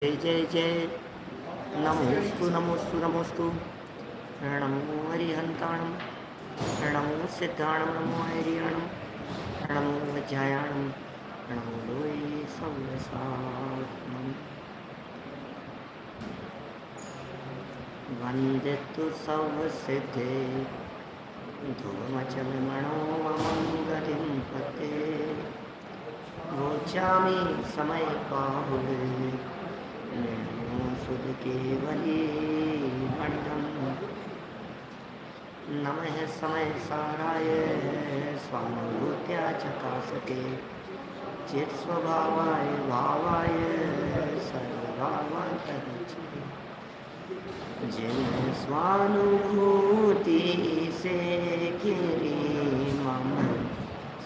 जय जय जय नमोस्तु नमोस्तु नमोस्तु नमो हरिहंताणं नमो सिद्धाणं नमो हरियाणं नमो वज्रायाणं नमो लोये सव्यसात्मन् वन्दितु सर्वसिद्धे धूमचलमणो ममं गतिं पते रोचामि समय बाहुले सुध केवली मंडम नमः समय साराय स्वानुभूत्या चकासके चित स्वभावाय भावाय सर्वभावांतरिक्षे जिन स्वानुभूति से किरी मम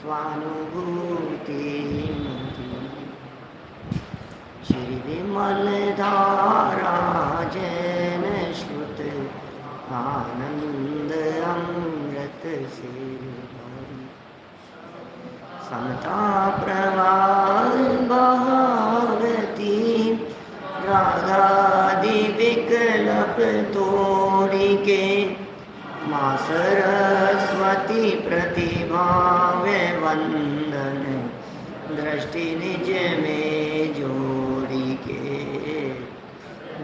स्वानुभूति श्री विमल धारा जैन श्रुत आनंद अमृत से समता प्रवाह बहावती रागादि विकल्प तोड़ी के माँ सरस्वती प्रतिभाव वंदन दृष्टि निज में जोड़ी के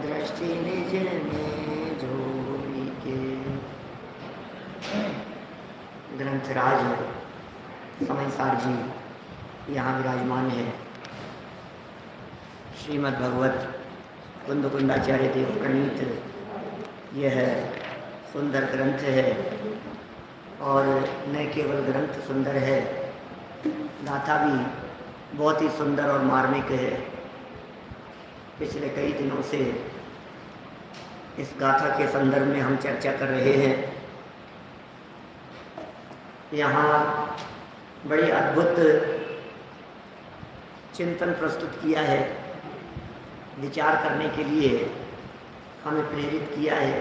दृष्टि निज में जोड़ी के। ग्रंथराज समयसार जी यहाँ विराजमान है। श्रीमद् भगवत कुंदकुंदाचार्य देव प्रणीत यह सुंदर ग्रंथ है और न केवल ग्रंथ सुंदर है, गाथा भी बहुत ही सुंदर और मार्मिक है। पिछले कई दिनों से इस गाथा के संदर्भ में हम चर्चा कर रहे हैं। यहाँ बड़ी अद्भुत चिंतन प्रस्तुत किया है, विचार करने के लिए हमें प्रेरित किया है।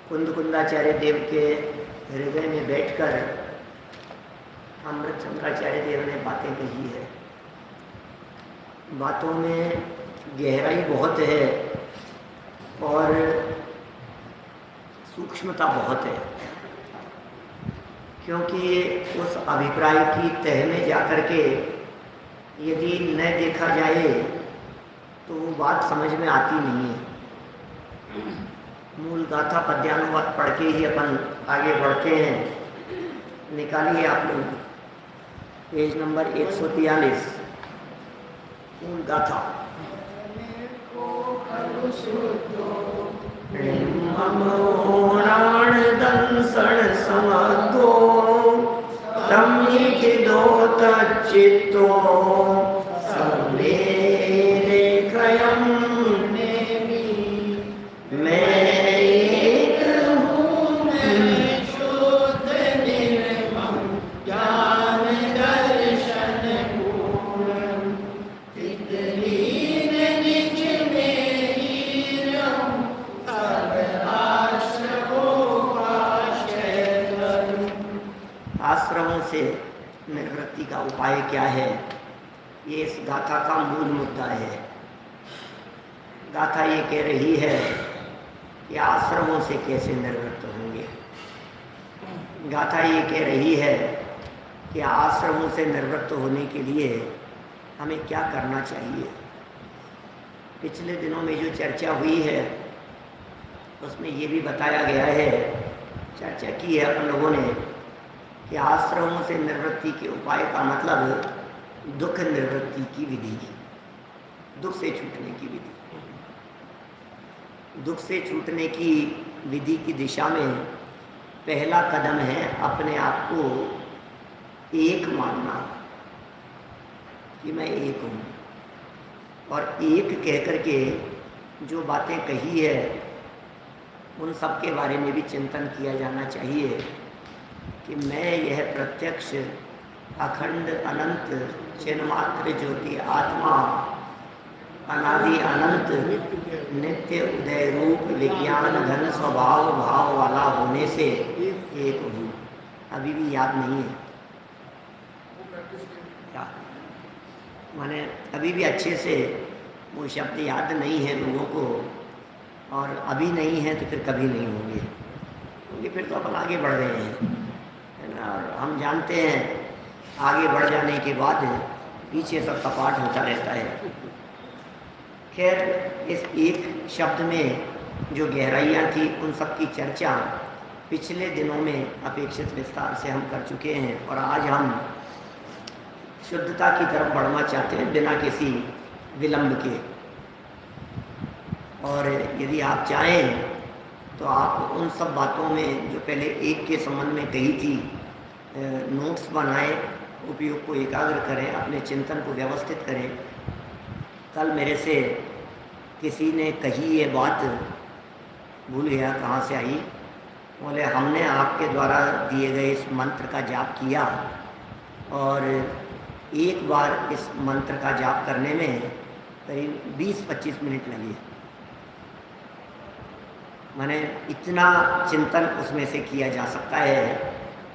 कुंदकुंदाचार्य देव के हृदय में बैठकर अमृत चंद्राचार्य देव ने बातें कही है। बातों में गहराई बहुत है और सूक्ष्मता बहुत है, क्योंकि उस अभिप्राय की तह में जाकर के यदि न देखा जाए तो वो बात समझ में आती नहीं है। मूल गाथा पद्यानुवाद पढ़ के ही अपन आगे बढ़ते हैं। निकालिए आप लोग पेज नंबर 143 मूल गाथा। प्राण दंसण समगो तमिखिदो तच्चित्तो सवेरे कयम मैं एक हूँ मैं शुद्ध निर्मम ज्ञान दर्शन पूर्ण तितलीन निज मेरी रहूं सब आश्रमों आश्रय करूं। आश्रमों से निर्वृत्ति का उपाय क्या है, ये इस गाथा का मूल मुद्दा है। गाथा ये कह रही है कि आश्रमों से कैसे निवृत्त होंगे। गाथा ये कह रही है कि आश्रमों से निवृत्त होने के लिए हमें क्या करना चाहिए। पिछले दिनों में जो चर्चा हुई है उसमें ये भी बताया गया है, चर्चा की है अपन लोगों ने, कि आश्रमों से निवृत्ति के उपाय का मतलब दुख निवृत्ति की विधि, दुख से छूटने की विधि। दुख से छूटने की विधि की दिशा में पहला कदम है अपने आप को एक मानना कि मैं एक हूँ, और एक कह करके जो बातें कही है उन सब के बारे में भी चिंतन किया जाना चाहिए कि मैं यह प्रत्यक्ष अखंड अनंत चिन्मात्र ज्योति आत्मा अनादि अनंत नित्य उदय रूप विज्ञान घन स्वभाव भाव वाला होने से एक हूँ। अभी भी याद नहीं है क्या? माने अभी भी अच्छे से वो शब्द याद नहीं है लोगों को, और अभी नहीं है तो फिर कभी नहीं होंगे, क्योंकि फिर तो अपन आगे बढ़ रहे हैं, है ना। और हम जानते हैं आगे बढ़ जाने के बाद पीछे सब सपाट होता रहता है। खैर, इस एक शब्द में जो गहराइयाँ थी उन सब की चर्चा पिछले दिनों में अपेक्षित विस्तार से हम कर चुके हैं, और आज हम शुद्धता की तरफ बढ़ना चाहते हैं बिना किसी विलंब के। और यदि आप चाहें तो आप उन सब बातों में जो पहले एक के संबंध में कही थी, नोट्स बनाएं, उपयोग को एकाग्र करें, अपने चिंतन को व्यवस्थित करें। कल मेरे से किसी ने कही ये बात, भूल गया कहाँ से आई, बोले हमने आपके द्वारा दिए गए इस मंत्र का जाप किया, और एक बार इस मंत्र का जाप करने में करीब 20-25 मिनट लगे। माने इतना चिंतन उसमें से किया जा सकता है।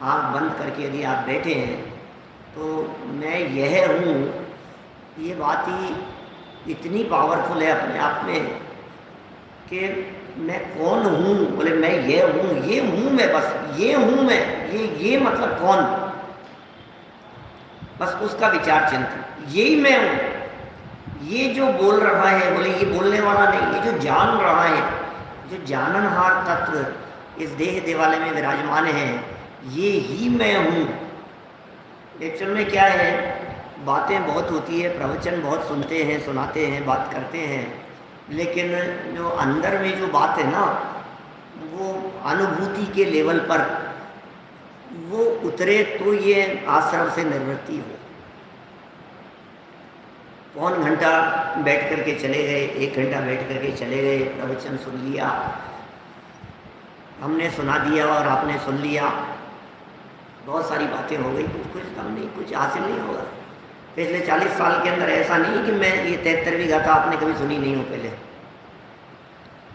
आँख बंद करके यदि आप बैठे हैं तो मैं यह हूँ, ये बात ही इतनी पावरफुल है अपने आप में कि मैं कौन हूँ। बोले मैं ये हूँ मैं, बस ये हूँ मैं, ये मतलब कौन, बस उसका विचार चिंतन, यही मैं हूँ। ये जो बोल रहा है, बोले ये बोलने वाला नहीं, ये जो जान रहा है, जो जाननहार तत्व इस देह देवालय में विराजमान है, ये ही मैं हूँ। एक्चुअल में क्या है, बातें बहुत होती है, प्रवचन बहुत सुनते हैं, सुनाते हैं, बात करते हैं, लेकिन जो अंदर में जो बात है ना, वो अनुभूति के लेवल पर वो उतरे तो ये आश्रम से निवृत्ति हो। पौन घंटा बैठ करके चले गए, 1 घंटा बैठ करके चले गए, प्रवचन सुन लिया, हमने सुना दिया और आपने सुन लिया, बहुत सारी बातें हो गई, कुछ कम नहीं, कुछ हासिल नहीं होगा। पिछले 40 साल के अंदर ऐसा नहीं कि मैं ये 73वीं गाथा आपने कभी सुनी नहीं हो। पहले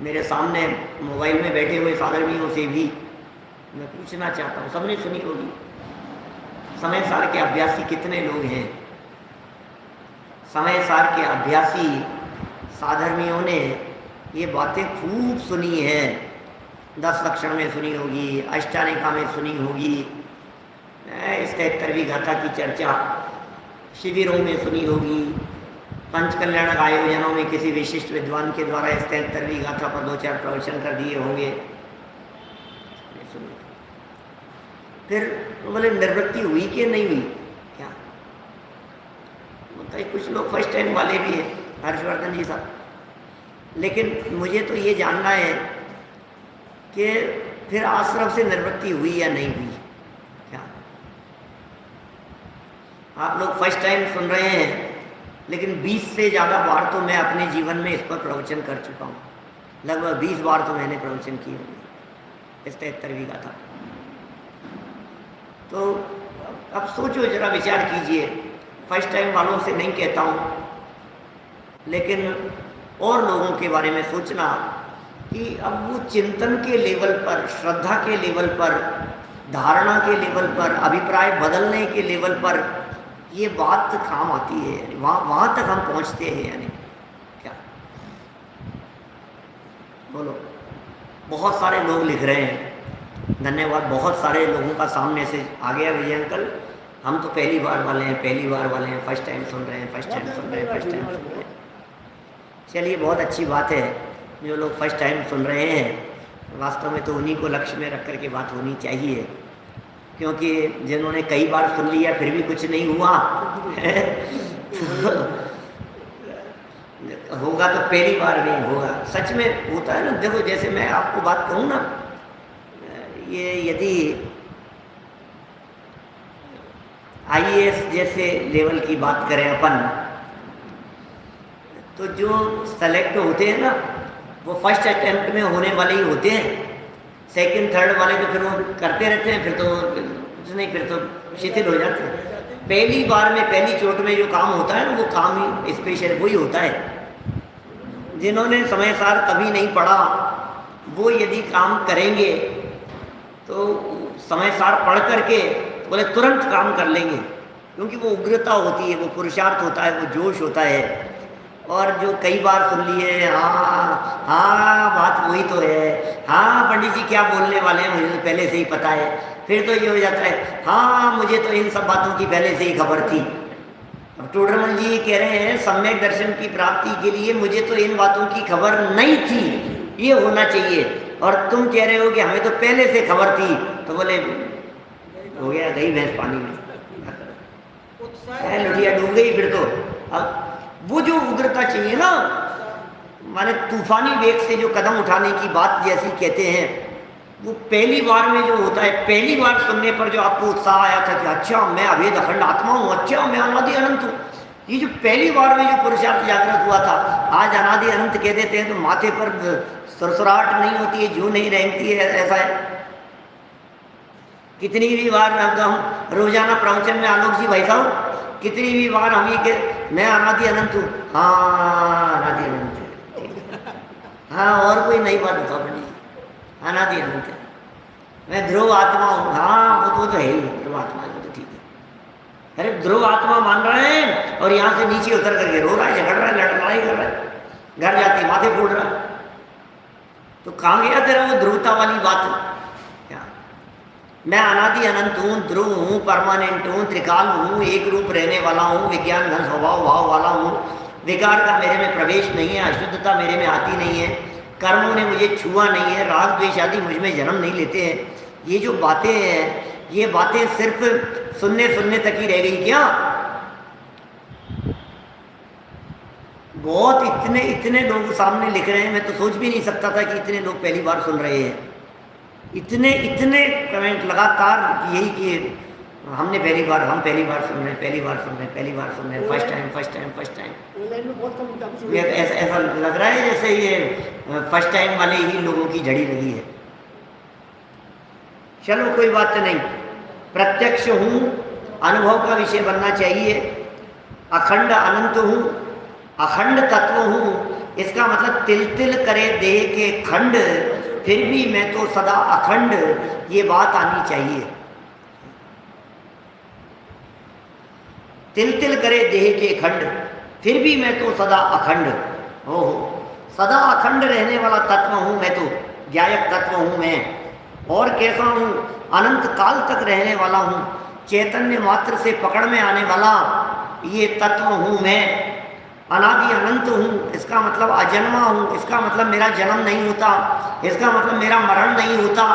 मेरे सामने मोबाइल में बैठे हुए साधर्मियों से भी मैं पूछना चाहता हूँ, सबने सुनी होगी। समय सार के अभ्यासी कितने लोग हैं? समय सार के अभ्यासी साधर्मियों ने ये बातें खूब सुनी है। 10 लक्षण में सुनी होगी, अष्टानिका में सुनी होगी, इस 73वीं गाथा की चर्चा शिविरों में सुनी होगी, पंचकल्याणक आयोजनों में किसी विशिष्ट विद्वान के द्वारा इस 73वीं गाथा पर 2-4 प्रवचन कर दिए होंगे। फिर बोले निवृत्ति हुई कि नहीं हुई? क्या बोलता है, कुछ लोग फर्स्ट टाइम वाले भी हैं, हर्षवर्धन जी साहब, लेकिन मुझे तो ये जानना है कि फिर आश्रम से निवृत्ति हुई या नहीं हुई। क्या आप लोग फर्स्ट टाइम सुन रहे हैं, लेकिन 20 से ज़्यादा बार तो मैं अपने जीवन में इस पर प्रवचन कर चुका हूँ। लगभग 20 बार तो मैंने प्रवचन किए होंगे इस 73वीं गाथा। तो अब सोचो, जरा विचार कीजिए। फर्स्ट टाइम वालों से नहीं कहता हूँ, लेकिन और लोगों के बारे में सोचना कि अब वो चिंतन के लेवल पर, श्रद्धा के लेवल पर, धारणा के लेवल पर, अभिप्राय बदलने के लेवल पर ये बात काम आती है। वहाँ तक हम पहुँचते हैं, यानी क्या बोलो। बहुत सारे लोग लिख रहे हैं, धन्यवाद। बहुत सारे लोगों का सामने से आ गया, विजय अंकल हम तो पहली बार वाले हैं, पहली बार वाले हैं, फर्स्ट टाइम सुन रहे हैं, फर्स्ट टाइम सुन रहे हैं, फर्स्ट टाइम सुन रहे हैं। चलिए, बहुत अच्छी बात है जो लोग फर्स्ट टाइम सुन रहे हैं। वास्तव में तो उन्हीं को लक्ष्य में रख कर के बात होनी चाहिए, क्योंकि जिन्होंने कई बार सुन लिया फिर भी कुछ नहीं हुआ तो होगा तो पहली बार नहीं होगा। सच में होता है ना। देखो, जैसे मैं आपको बात कहूँ ना, ये यदि IAS जैसे लेवल की बात करें अपन, तो जो सेलेक्ट होते हैं ना, वो फर्स्ट अटेम्प्ट में होने वाले ही होते हैं। सेकंड थर्ड वाले तो फिर वो करते रहते हैं, फिर तो कुछ नहीं, फिर तो शिथिल हो जाते हैं। पहली बार में, पहली चोट में जो काम होता है ना, वो काम ही स्पेशल वही होता है। जिन्होंने समय सार कभी नहीं पढ़ा, वो यदि काम करेंगे तो समय सार पढ़ करके बोले तुरंत काम कर लेंगे, क्योंकि वो उग्रता होती है, वो पुरुषार्थ होता है, वो जोश होता है। और जो कई बार सुन लिए, हाँ हाँ बात वही तो है, हाँ पंडित जी क्या बोलने वाले हैं मुझे तो पहले से ही पता है। फिर तो ये हो जाता है, हाँ मुझे तो इन सब बातों की पहले से ही खबर थी। अब टोडरमल जी कह रहे हैं सम्यक दर्शन की प्राप्ति के लिए मुझे तो इन बातों की खबर नहीं थी, ये होना चाहिए, और तुम कह रहे हो कि हमें तो पहले से खबर थी। तो बोले हो गया, गई भैंस पानी में, लुटिया डूब गई। फिर तो अब वो जो उग्रता चाहिए ना, माने तूफानी वेग से जो कदम उठाने की बात जैसी कहते हैं, वो पहली बार में जो होता है, पहली बार सुनने पर जो आपको उत्साह आया था कि अच्छा मैं अभेद अखंड आत्मा हूँ, अच्छा मैं अनादि अनंत हूँ, ये जो पहली बार में जो पुरुषार्थ जागृत हुआ था, आज अनादि अनंत कह देते हैं तो माथे पर सुरसुराहट नहीं होती है, जूं नहीं रेंगती है, ऐसा है। कितनी भी बार हम रोजाना प्रवचन में आलोक जी भाई साहब कितनी भी बार हम ये कि मैं अनादि अनंत हूँ, हाँ अनादि अनंत है, हाँ और कोई नई बात बताओ बनी, अनादि अनंत है। मैं ध्रुव आत्मा हूँ, हाँ वो तो है ही, ध्रुव आत्मा है, वो तो ठीक है। अरे ध्रुव आत्मा मान रहे हैं और यहाँ से नीचे उतर करके रो रहा है, झगड़ रहा है, लड़ाई कर रहा है, घर जाते माथे फोड़ रहा है, तो कहाँ गया तेरा वो ध्रुवता वाली बात? मैं अनादि अनंत हूँ, ध्रुव हूँ, परमानेंट हूँ, त्रिकाल हूँ, एक रूप रहने वाला हूँ, विज्ञान घन स्वभाव भाव वाला हूँ, विकार का मेरे में प्रवेश नहीं है, अशुद्धता मेरे में आती नहीं है, कर्मों ने मुझे छुआ नहीं है, राग द्वेष आदि मुझ में जन्म नहीं लेते हैं। ये जो बातें हैं, ये बातें सिर्फ सुनने सुनने तक ही रह गई क्या? बहुत इतने इतने लोग सामने लिख रहे हैं, मैं तो सोच भी नहीं सकता था कि इतने लोग पहली बार सुन रहे हैं। इतने इतने कमेंट लगातार यही कि हमने पहली बार, हम पहली बार सुन रहे हैं, पहली बार सुन रहे हैं, पहली बार सुन रहे हैं, first time first time first time. ऐसा लग रहा है जैसे ये फर्स्ट टाइम वाले ही लोगों की जड़ी लगी है। चलो कोई बात नहीं, प्रत्यक्ष हूँ, अनुभव का विषय बनना चाहिए, अखंड अनंत हूँ, अखंड तत्व हूँ, इसका मतलब तिल तिल करे देह के खंड, फिर भी मैं तो सदा अखंड, ये बात आनी चाहिए। तिल तिल करे देह के खंड, फिर भी मैं तो सदा अखंड। ओहो, सदा अखंड रहने वाला तत्व हूँ मैं तो, ज्ञायक तत्व हूँ मैं। और कैसा हूँ? अनंत काल तक रहने वाला हूँ, चैतन्य मात्र से पकड़ में आने वाला ये तत्व हूँ मैं। अनादि अनंत हूँ, इसका मतलब अजन्मा हूँ, इसका मतलब मेरा जन्म नहीं होता, इसका मतलब मेरा मरण नहीं होता,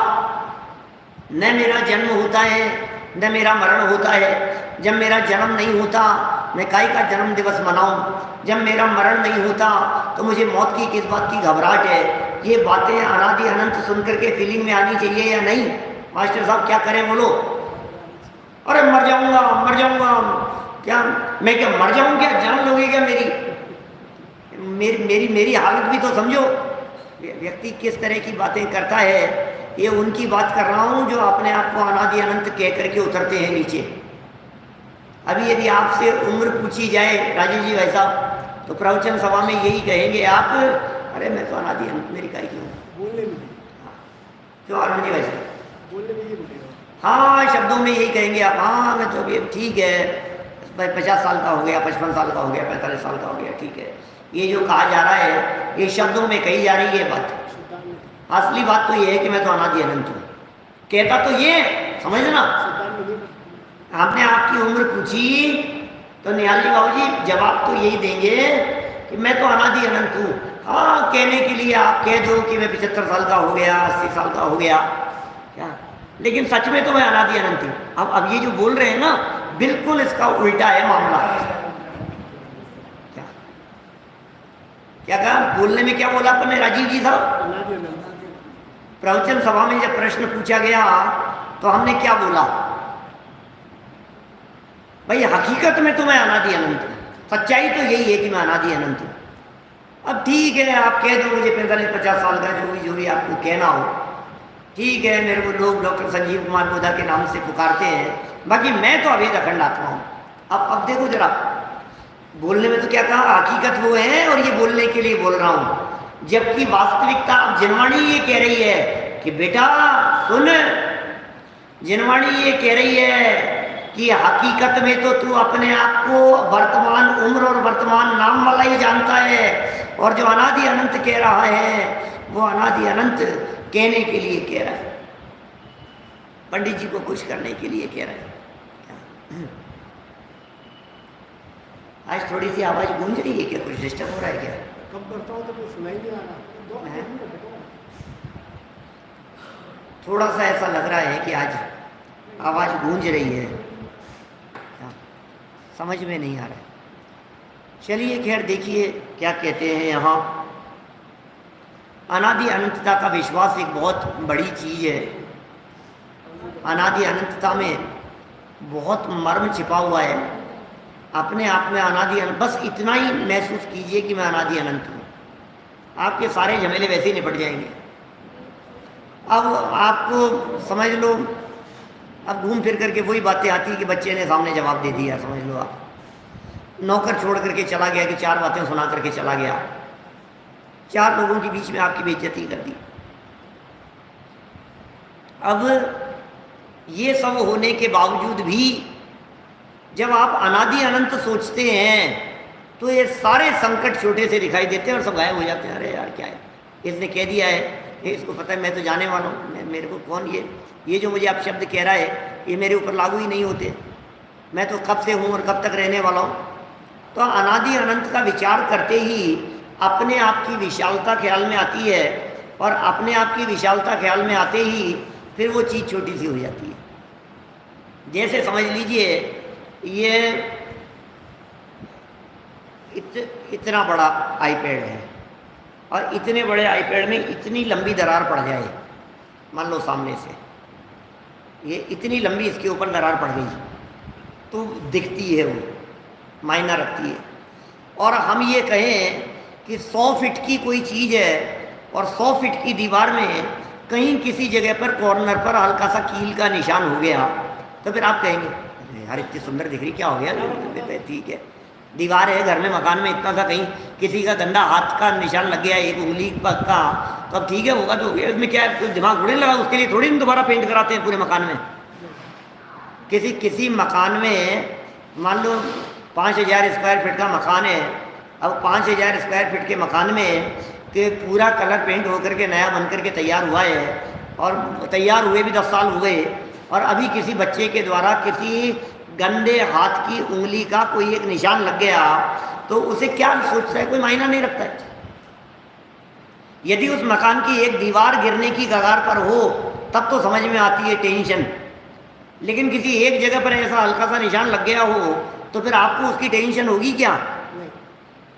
न मेरा जन्म होता है न मेरा मरण होता है। जब मेरा जन्म नहीं होता मैं काहे का जन्म दिवस मनाऊं, जब मेरा मरण नहीं होता तो मुझे मौत की किस बात की घबराहट है। ये बातें अनादि अनंत सुन करके फीलिंग में आनी चाहिए या नहीं? मास्टर साहब क्या करें बोलो? अरे मर जाऊंगा मर जाऊंगा, क्या मैं क्या मर जाऊं? क्या जान लोगे क्या मेरी हालत भी तो समझो। व्यक्ति किस तरह की बातें करता है, ये उनकी बात कर रहा हूँ जो अपने आप को अनादि अनंत कह करके उतरते हैं नीचे। अभी यदि आपसे उम्र पूछी जाए राजीव जी भाई साहब, तो प्रवचन सभा में यही कहेंगे आप, अरे मैं तो अनादि अनंत, मेरी काय क्यों बोलने में, क्यों अरुण जी भाई साहब बोलने में ये बोलेगा, हाँ शब्दों में यही कहेंगे आप, हाँ मैं तो अभी ठीक है 50 साल का हो गया, 55 साल का हो गया, 45 साल का हो गया, ठीक है। ये जो कहा जा रहा है ये शब्दों में कही जा रही है बात। असली बात तो ये है कि मैं तो अनादि अनंत हूँ। कहता तो ये समझना, आपने आपकी उम्र पूछी तो निहाली बाबू जी जवाब तो यही देंगे कि मैं तो अनादि अनंत हूँ। हाँ कहने के लिए आप कह दो कि मैं 75 साल का हो गया, 80 साल का हो गया, क्या, लेकिन सच में तो मैं अनादि अनंत हूँ। अब ये जो बोल रहे हैं ना, बिल्कुल इसका उल्टा है मामला। क्या कहा? बोलने में क्या बोला अपन ने राजीव जी साहब? प्रवचन सभा में जब प्रश्न पूछा गया तो हमने क्या बोला? भाई हकीकत में तो मैं अनादि अनंत हूँ, सच्चाई तो यही है कि मैं अनादि अनंत हूँ। अब ठीक है आप कह दो मुझे 45-50 साल का, जो भी आपको कहना हो, ठीक है। मेरे को लोग डॉक्टर संजीव कुमार गोदा के नाम से पुकारते हैं, बाकी मैं तो अभेद अखंड आत्मा हूँ। अब देखो जरा, बोलने में तो क्या कहा, हकीकत वो है और ये बोलने के लिए बोल रहा हूँ, जबकि वास्तविकता अब जिनवाणी ये कह रही है कि बेटा सुन, जिनवाणी ये कह रही है कि हकीकत में तो तू अपने आप को वर्तमान उम्र और वर्तमान नाम वाला ही जानता है, और जो अनादि अनंत कह रहा है वो अनादि अनंत कहने के लिए कह रहा है, पंडित जी को खुश करने के लिए कह रहा है। आज थोड़ी सी आवाज गूंज रही है क्या? कुछ डिस्टर्ब हो रहा है क्या? कब करता हूँ तो कुछ सुनाई नहीं आ रहा। थोड़ा सा ऐसा लग रहा है कि आज आवाज गूंज रही है, समझ में नहीं आ रहा है। चलिए खैर, देखिए क्या कहते हैं यहाँ। अनादि अनंतता का विश्वास एक बहुत बड़ी चीज़ है। अनादि अनंतता में बहुत मर्म छिपा हुआ है। अपने आप में अनादि अनंत, बस इतना ही महसूस कीजिए कि मैं अनादि अनंत हूँ, आपके सारे झमेले वैसे ही निपट जाएंगे। अब आपको समझ लो, अब घूम फिर करके वही बातें आती है कि बच्चे ने सामने जवाब दे दिया, समझ लो आप नौकर छोड़ करके चला गया कि 4 बातें सुना करके चला गया, 4 लोगों के बीच में आपकी बेइज्जती कर दी। अब ये सब होने के बावजूद भी जब आप अनादि अनंत सोचते हैं तो ये सारे संकट छोटे से दिखाई देते हैं और सब गायब हो जाते हैं। अरे यार क्या है, इसने कह दिया है, इसको पता है मैं तो जाने वाला हूँ, मेरे को कौन ये जो मुझे आप शब्द कह रहा है ये मेरे ऊपर लागू ही नहीं होते, मैं तो कब से हूँ और कब तक रहने वाला हूँ। तो अनादि अनंत का विचार करते ही अपने आप की विशालता ख्याल में आती है, और अपने आप की विशालता ख्याल में आते ही फिर वो चीज़ छोटी सी हो जाती है। जैसे समझ लीजिए ये इतना बड़ा आईपैड है, और इतने बड़े आईपैड में इतनी लंबी दरार पड़ जाए, मान लो सामने से ये इतनी लंबी इसके ऊपर दरार पड़ गई तो दिखती है, वो मायना रखती है। और हम ये कहें कि 100 फीट की कोई चीज़ है और 100 फीट की दीवार में कहीं किसी जगह पर कॉर्नर पर हल्का सा कील का निशान हो गया, तो फिर आप कहेंगे अरे यार इतनी सुंदर दिख रही, क्या हो गया? ठीक है, दीवार है घर में, मकान में, इतना सा कहीं किसी का गंदा हाथ का निशान लग गया, एक उंगली का, तो अब ठीक है होगा तो इसमें क्या है, दिमाग थोड़ी लगा, उसके लिए थोड़ी दोबारा पेंट कराते हैं पूरे मकान में। किसी मकान में मान लो 5000 स्क्वायर फीट का मकान है, अब 5000 स्क्वायर फीट के मकान में कि पूरा कलर पेंट होकर के नया बन करके तैयार हुआ है, और तैयार हुए भी 10 साल हुए, और अभी किसी बच्चे के द्वारा किसी गंदे हाथ की उंगली का कोई एक निशान लग गया, तो उसे क्या सोचता है, कोई मायना नहीं रखता है। यदि उस मकान की एक दीवार गिरने की कगार पर हो तब तो समझ में आती है टेंशन, लेकिन किसी एक जगह पर ऐसा हल्का सा निशान लग गया हो तो फिर आपको उसकी टेंशन होगी क्या?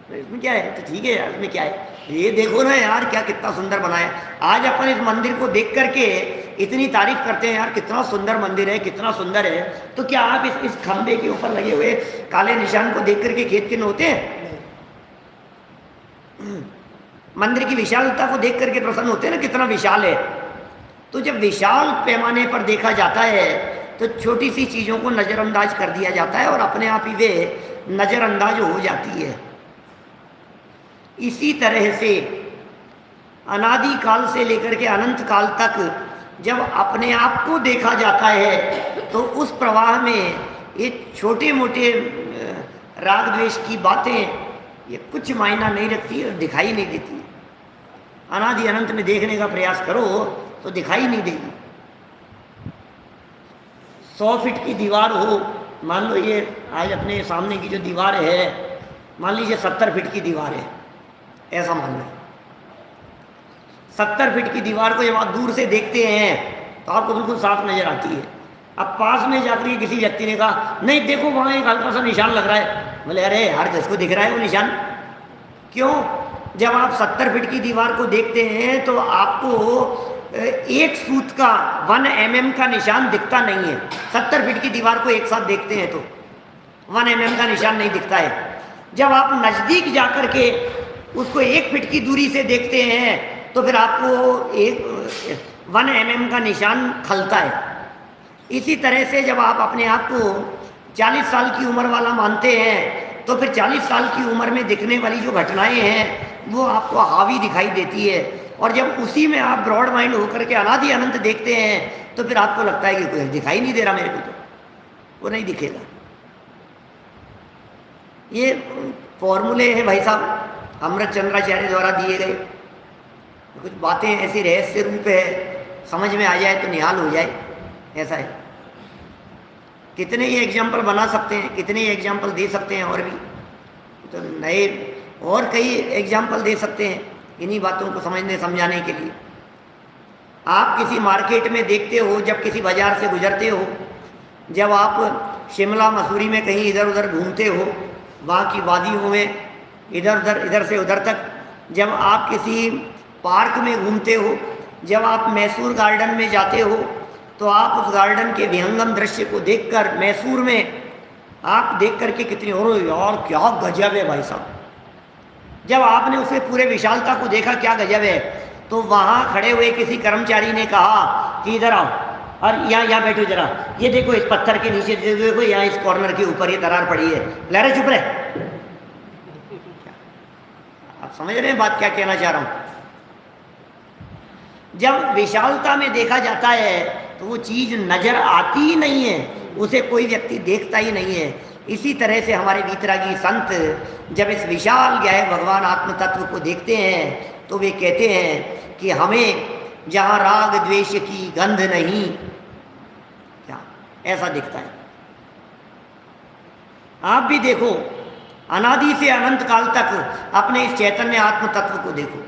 नहीं, इसमें क्या है, तो ठीक है यार, इसमें क्या है, ये देखो ना यार क्या कितना सुंदर बनाया। आज अपन इस मंदिर को देख करके इतनी तारीफ करते हैं, यार कितना सुंदर मंदिर है, कितना सुंदर है, तो क्या आप इस खंबे के ऊपर लगे हुए काले निशान को देख करके खेत के होते हैं? मंदिर की विशालता को देख करके प्रसन्न होते हैं ना, कितना विशाल है। तो जब विशाल पैमाने पर देखा जाता है तो छोटी सी चीज़ों को नज़रअंदाज कर दिया जाता है और अपने आप ही वे नज़रअंदाज हो जाती है। इसी तरह से अनादि काल से लेकर के अनंत काल तक जब अपने आप को देखा जाता है तो उस प्रवाह में ये छोटे मोटे राग द्वेष की बातें ये कुछ मायना नहीं रखती और दिखाई नहीं देती। अनादि अनंत में देखने का प्रयास करो तो दिखाई नहीं देगी। 100 फीट की दीवार हो, मान लो ये आज अपने सामने की जो दीवार है, मान लीजिए 70 फीट की दीवार है, ऐसा मान लो 70 फीट की दीवार को जब आप दूर से देखते हैं तो आपको बिल्कुल साफ नजर आती है। अब पास में जाकर किसी व्यक्ति ने कहा नहीं देखो वहाँ एक हल्का सा निशान लग रहा है, बोले अरे यार किसको दिख रहा है वो निशान? क्यों? जब आप 70 फीट की दीवार को देखते हैं तो आपको एक सूत का 1 mm का निशान दिखता नहीं है। 70 फीट की दीवार को एक साथ देखते हैं तो 1 mm का निशान नहीं दिखता है। जब आप नज़दीक जाकर के उसको 1 फीट की दूरी से देखते हैं तो फिर आपको 1 mm का निशान खलता है। इसी तरह से जब आप अपने आप को 40 साल की उम्र वाला मानते हैं तो फिर 40 साल की उम्र में दिखने वाली जो घटनाएं हैं वो आपको हावी दिखाई देती है, और जब उसी में आप ब्रॉड माइंड होकर के अनादि अनंत देखते हैं तो फिर आपको लगता है कि कुछ दिखाई नहीं दे रहा मेरे को। तो वो नहीं दिखेगा। ये फॉर्मूले हैं भाई साहब, अमृत चंद्राचार्य द्वारा दिए गए। कुछ बातें ऐसी रहस्य रूप है, समझ में आ जाए तो निहाल हो जाए, ऐसा है। कितने ही एग्जाम्पल बना सकते हैं, कितने ही एग्जाम्पल दे सकते हैं, और भी तो नए और कई एग्जाम्पल दे सकते हैं इन्हीं बातों को समझने समझाने के लिए। आप किसी मार्केट में देखते हो, जब किसी बाजार से गुजरते हो, जब आप शिमला मसूरी में कहीं इधर उधर घूमते हो, वहाँ की वादियों में इधर से उधर तक, जब आप किसी पार्क में घूमते हो, जब आप मैसूर गार्डन में जाते हो, तो आप उस गार्डन के विहंगम दृश्य को देखकर मैसूर में आप देख करके कितनी, और यार क्या गजब है भाई साहब। जब आपने उसे पूरे विशालता को देखा, क्या गजब है, तो वहाँ खड़े हुए किसी कर्मचारी ने कहा कि इधर आओ और यहाँ बैठो जरा, ये देखो इस पत्थर के नीचे देखो, यहाँ इस कॉर्नर के ऊपर ये दरार पड़ी है। लहरे चुप रहे। आप समझ रहे हैं बात क्या कहना चाह रहा हूँ। जब विशालता में देखा जाता है तो वो चीज़ नजर आती ही नहीं है, उसे कोई व्यक्ति देखता ही नहीं है। इसी तरह से हमारे वीतरागी संत जब इस विशाल गहरे भगवान आत्म तत्व को देखते हैं तो वे कहते हैं कि हमें जहाँ राग द्वेष की गंध नहीं, क्या ऐसा दिखता है। आप भी देखो, अनादि से अनंत काल तक अपने इस चैतन्य आत्म तत्व को देखो।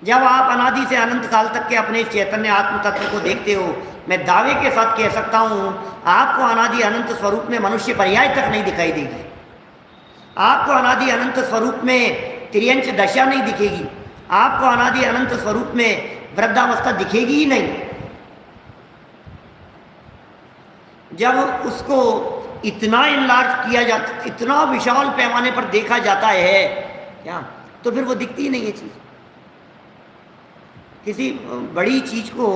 जब आप अनादि से अनंत काल तक के अपने इस चैतन्य आत्म तत्व को देखते हो, मैं दावे के साथ कह सकता हूँ आपको अनादि अनंत स्वरूप में मनुष्य पर्याय तक नहीं दिखाई देगी। आपको अनादि अनंत स्वरूप में त्रियंच दशा नहीं दिखेगी। आपको अनादि अनंत स्वरूप में वृद्धावस्था दिखेगी ही नहीं। जब उसको इतना इनलार्ज किया जाता, इतना विशाल पैमाने पर देखा जाता है क्या, तो फिर वो दिखती ही नहीं है चीज़। किसी बड़ी चीज़ को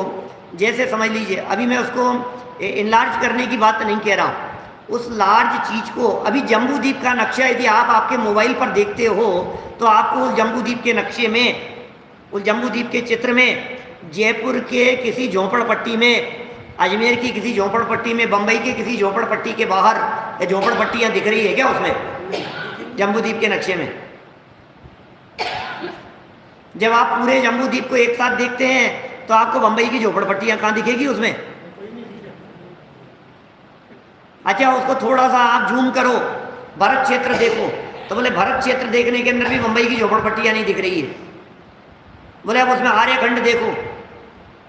जैसे समझ लीजिए, अभी मैं उसको इनलार्ज करने की बात नहीं कह रहा, उस लार्ज चीज़ को, अभी जम्बू द्वीप का नक्शा यदि आप आपके मोबाइल पर देखते हो तो आपको उस जम्बू द्वीप के नक्शे में, उस जम्बू द्वीप के चित्र में जयपुर के किसी झोंपड़पट्टी में, अजमेर की किसी झोंपड़पट्टी में, बम्बई के किसी झोंपड़पट्टी के बाहर झोंपड़पट्टियाँ दिख रही है क्या उसमें, जम्बू द्वीप के नक्शे में? जब आप पूरे जम्बू द्वीप को एक साथ देखते हैं तो आपको बम्बई की झोपड़पट्टियां कहाँ दिखेगी उसमें? अच्छा, उसको थोड़ा सा आप जूम करो, भरत क्षेत्र देखो, तो बोले भरत क्षेत्र देखने के अंदर भी बम्बई की झोपड़पट्टियां नहीं दिख रही है। बोले अब उसमें आर्यखंड देखो,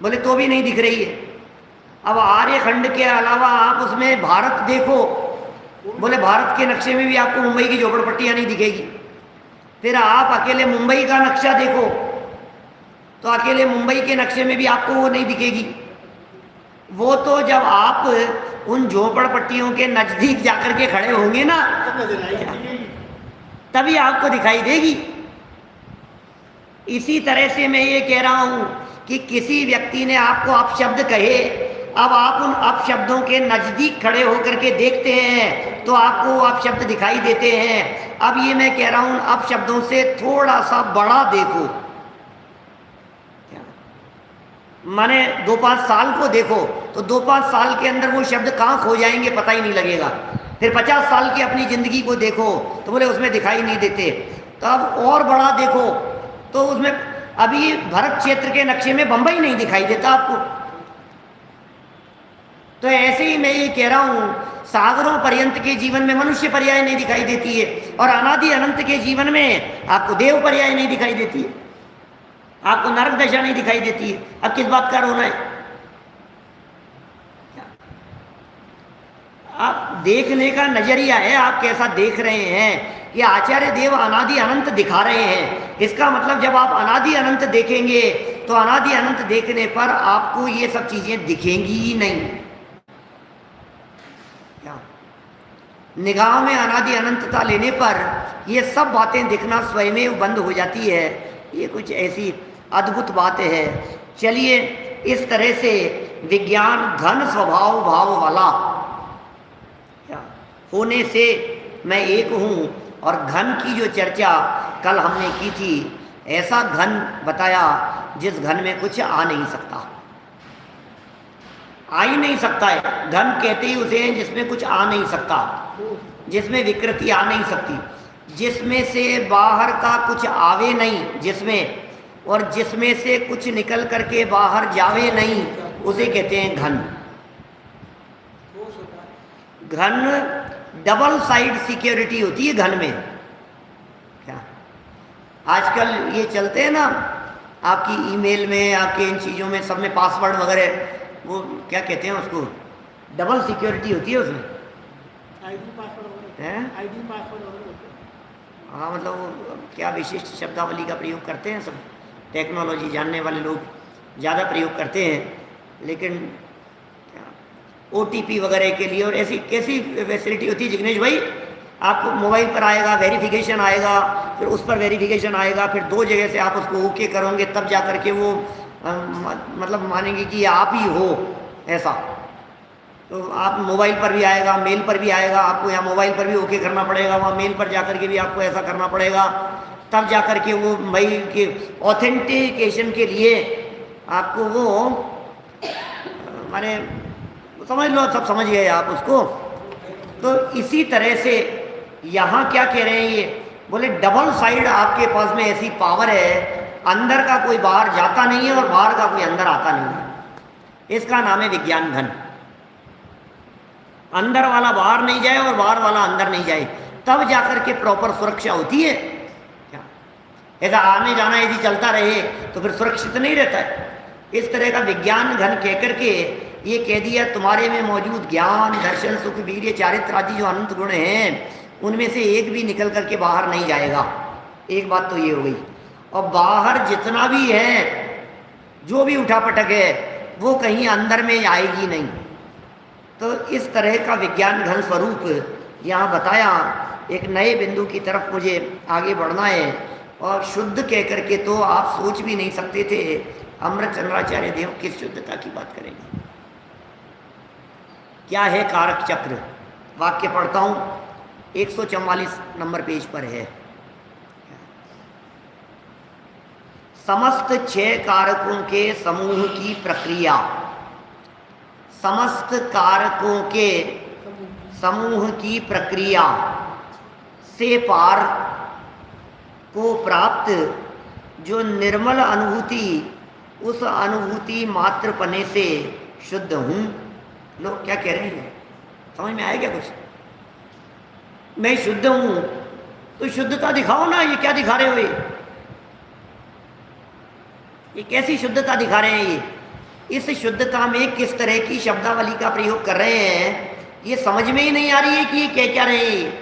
बोले तो भी नहीं दिख रही है। अब आर्यखंड के अलावा आप उसमें भारत देखो, बोले भारत के नक्शे में भी आपको मुंबई की झोपड़पट्टियां नहीं दिखेगी। फिर आप अकेले मुंबई का नक्शा देखो तो अकेले मुंबई के नक्शे में भी आपको वो नहीं दिखेगी। वो तो जब आप उन झोपड़पट्टियों के नज़दीक जाकर के खड़े होंगे ना, तभी आपको दिखाई देगी। इसी तरह से मैं ये कह रहा हूँ कि किसी व्यक्ति ने आपको अपशब्द कहे, अब आप उन अपशब्दों के नज़दीक खड़े होकर के देखते हैं तो आपको वो अपशब्द दिखाई देते हैं। अब ये मैं कह रहा हूँ अपशब्दों से थोड़ा सा बड़ा देखो, माने 2-5 साल को देखो तो 2-5 साल के अंदर वो शब्द कहाँ खो जाएंगे पता ही नहीं लगेगा। फिर 50 साल की अपनी ज़िंदगी को देखो तो बोले उसमें दिखाई नहीं देते। तो अब और बड़ा देखो तो उसमें अभी भरत क्षेत्र के नक्शे में बंबई नहीं दिखाई देता आपको। तो ऐसे ही मैं ये कह रहा हूँ सागरों पर्यंत के जीवन में मनुष्य पर्याय नहीं दिखाई देती है, और अनादि अनंत के जीवन में आपको देव पर्याय नहीं दिखाई देती है, आपको नरक दशा नहीं दिखाई देती है। अब किस बात का रोना है? आप देखने का नजरिया है, आप कैसा देख रहे हैं। ये आचार्य देव अनादि अनंत दिखा रहे हैं। इसका मतलब जब आप अनादि अनंत देखेंगे तो अनादि अनंत देखने पर आपको ये सब चीजें दिखेंगी ही नहीं। निगाह में अनादि अनंतता लेने पर ये सब बातें दिखना स्वयं बंद हो जाती है। ये कुछ ऐसी अद्भुत बात है। चलिए, इस तरह से विज्ञान घन स्वभाव भाव वाला क्या होने से मैं एक हूँ, और घन की जो चर्चा कल हमने की थी, ऐसा घन बताया जिस घन में कुछ आ नहीं सकता। आ ही नहीं सकता है। घन कहते ही उसे हैं जिसमें कुछ आ नहीं सकता, जिसमें विकृति आ नहीं सकती, जिसमें से बाहर का कुछ आवे नहीं, जिसमें, और जिसमें से कुछ निकल करके बाहर जावे नहीं, उसे कहते हैं घन। घन डबल साइड सिक्योरिटी होती है घन में। क्या आजकल ये चलते हैं ना आपकी ईमेल में, आपके इन चीज़ों में, सब में पासवर्ड वगैरह, वो क्या कहते हैं उसको, डबल सिक्योरिटी होती है उसमें। आईडी पासवर्ड हैं? आईडी पासवर्ड वगैरह होते हैं। हाँ, मतलब वो क्या विशिष्ट शब्दावली का प्रयोग करते हैं, सब टेक्नोलॉजी जानने वाले लोग ज़्यादा प्रयोग करते हैं। लेकिन OTP वगैरह के लिए और ऐसी कैसी फैसिलिटी होती है जिग्नेश भाई, आपको मोबाइल पर आएगा, वेरिफिकेशन आएगा, फिर उस पर वेरिफिकेशन आएगा, फिर 2 जगह से आप उसको ओके करोगे तब जा कर के वो मतलब मानेंगे कि आप ही हो, ऐसा। तो आप मोबाइल पर भी आएगा, मेल पर भी आएगा, आपको यहाँ मोबाइल पर भी ओके करना पड़ेगा, वहाँ मेल पर जा कर के भी आपको ऐसा करना पड़ेगा, तब जा कर के वो भाई के ऑथेंटिकेशन के लिए आपको वो माने समझ लो, सब समझ गए आप उसको। तो इसी तरह से यहाँ क्या कह रहे हैं ये, बोले डबल साइड आपके पास में ऐसी पावर है, अंदर का कोई बाहर जाता नहीं है और बाहर का कोई अंदर आता नहीं है। इसका नाम है विज्ञान घन। अंदर वाला बाहर नहीं जाए और बाहर वाला अंदर नहीं जाए, तब जाकर के प्रॉपर सुरक्षा होती है। क्या ऐसा आने जाना यदि चलता रहे तो फिर सुरक्षित नहीं रहता है। इस तरह का विज्ञान घन कह करके ये कह दिया, तुम्हारे में मौजूद ज्ञान, दर्शन, सुख, वीर्य, चारित्र आदि जो अनंत गुण हैं, उनमें से एक भी निकल करके बाहर नहीं जाएगा। एक बात तो ये हो गई। और बाहर जितना भी है, जो भी उठापटक है, वो कहीं अंदर में आएगी नहीं। तो इस तरह का विज्ञान घन स्वरूप यहाँ बताया। एक नए बिंदु की तरफ मुझे आगे बढ़ना है, और शुद्ध कह करके तो आप सोच भी नहीं सकते थे अमृत चंद्राचार्य देव किस शुद्धता की बात करेंगे। क्या है कारक चक्र? वाक्य पढ़ता हूँ, 144 नंबर पेज पर है। समस्त 6 कारकों के समूह की प्रक्रिया, समस्त कारकों के समूह की प्रक्रिया से पार को प्राप्त जो निर्मल अनुभूति, उस अनुभूति मात्र पने से शुद्ध हूँ। लोग क्या कह रहे हैं, समझ में आया क्या कुछ? मैं शुद्ध हूँ तो शुद्धता दिखाओ ना, ये क्या दिखा रहे हो? ये कैसी शुद्धता दिखा रहे हैं? इस शुद्धता में किस तरह की शब्दावली का प्रयोग कर रहे हैं, ये समझ में ही नहीं आ रही है कि ये क्या रहे हैं।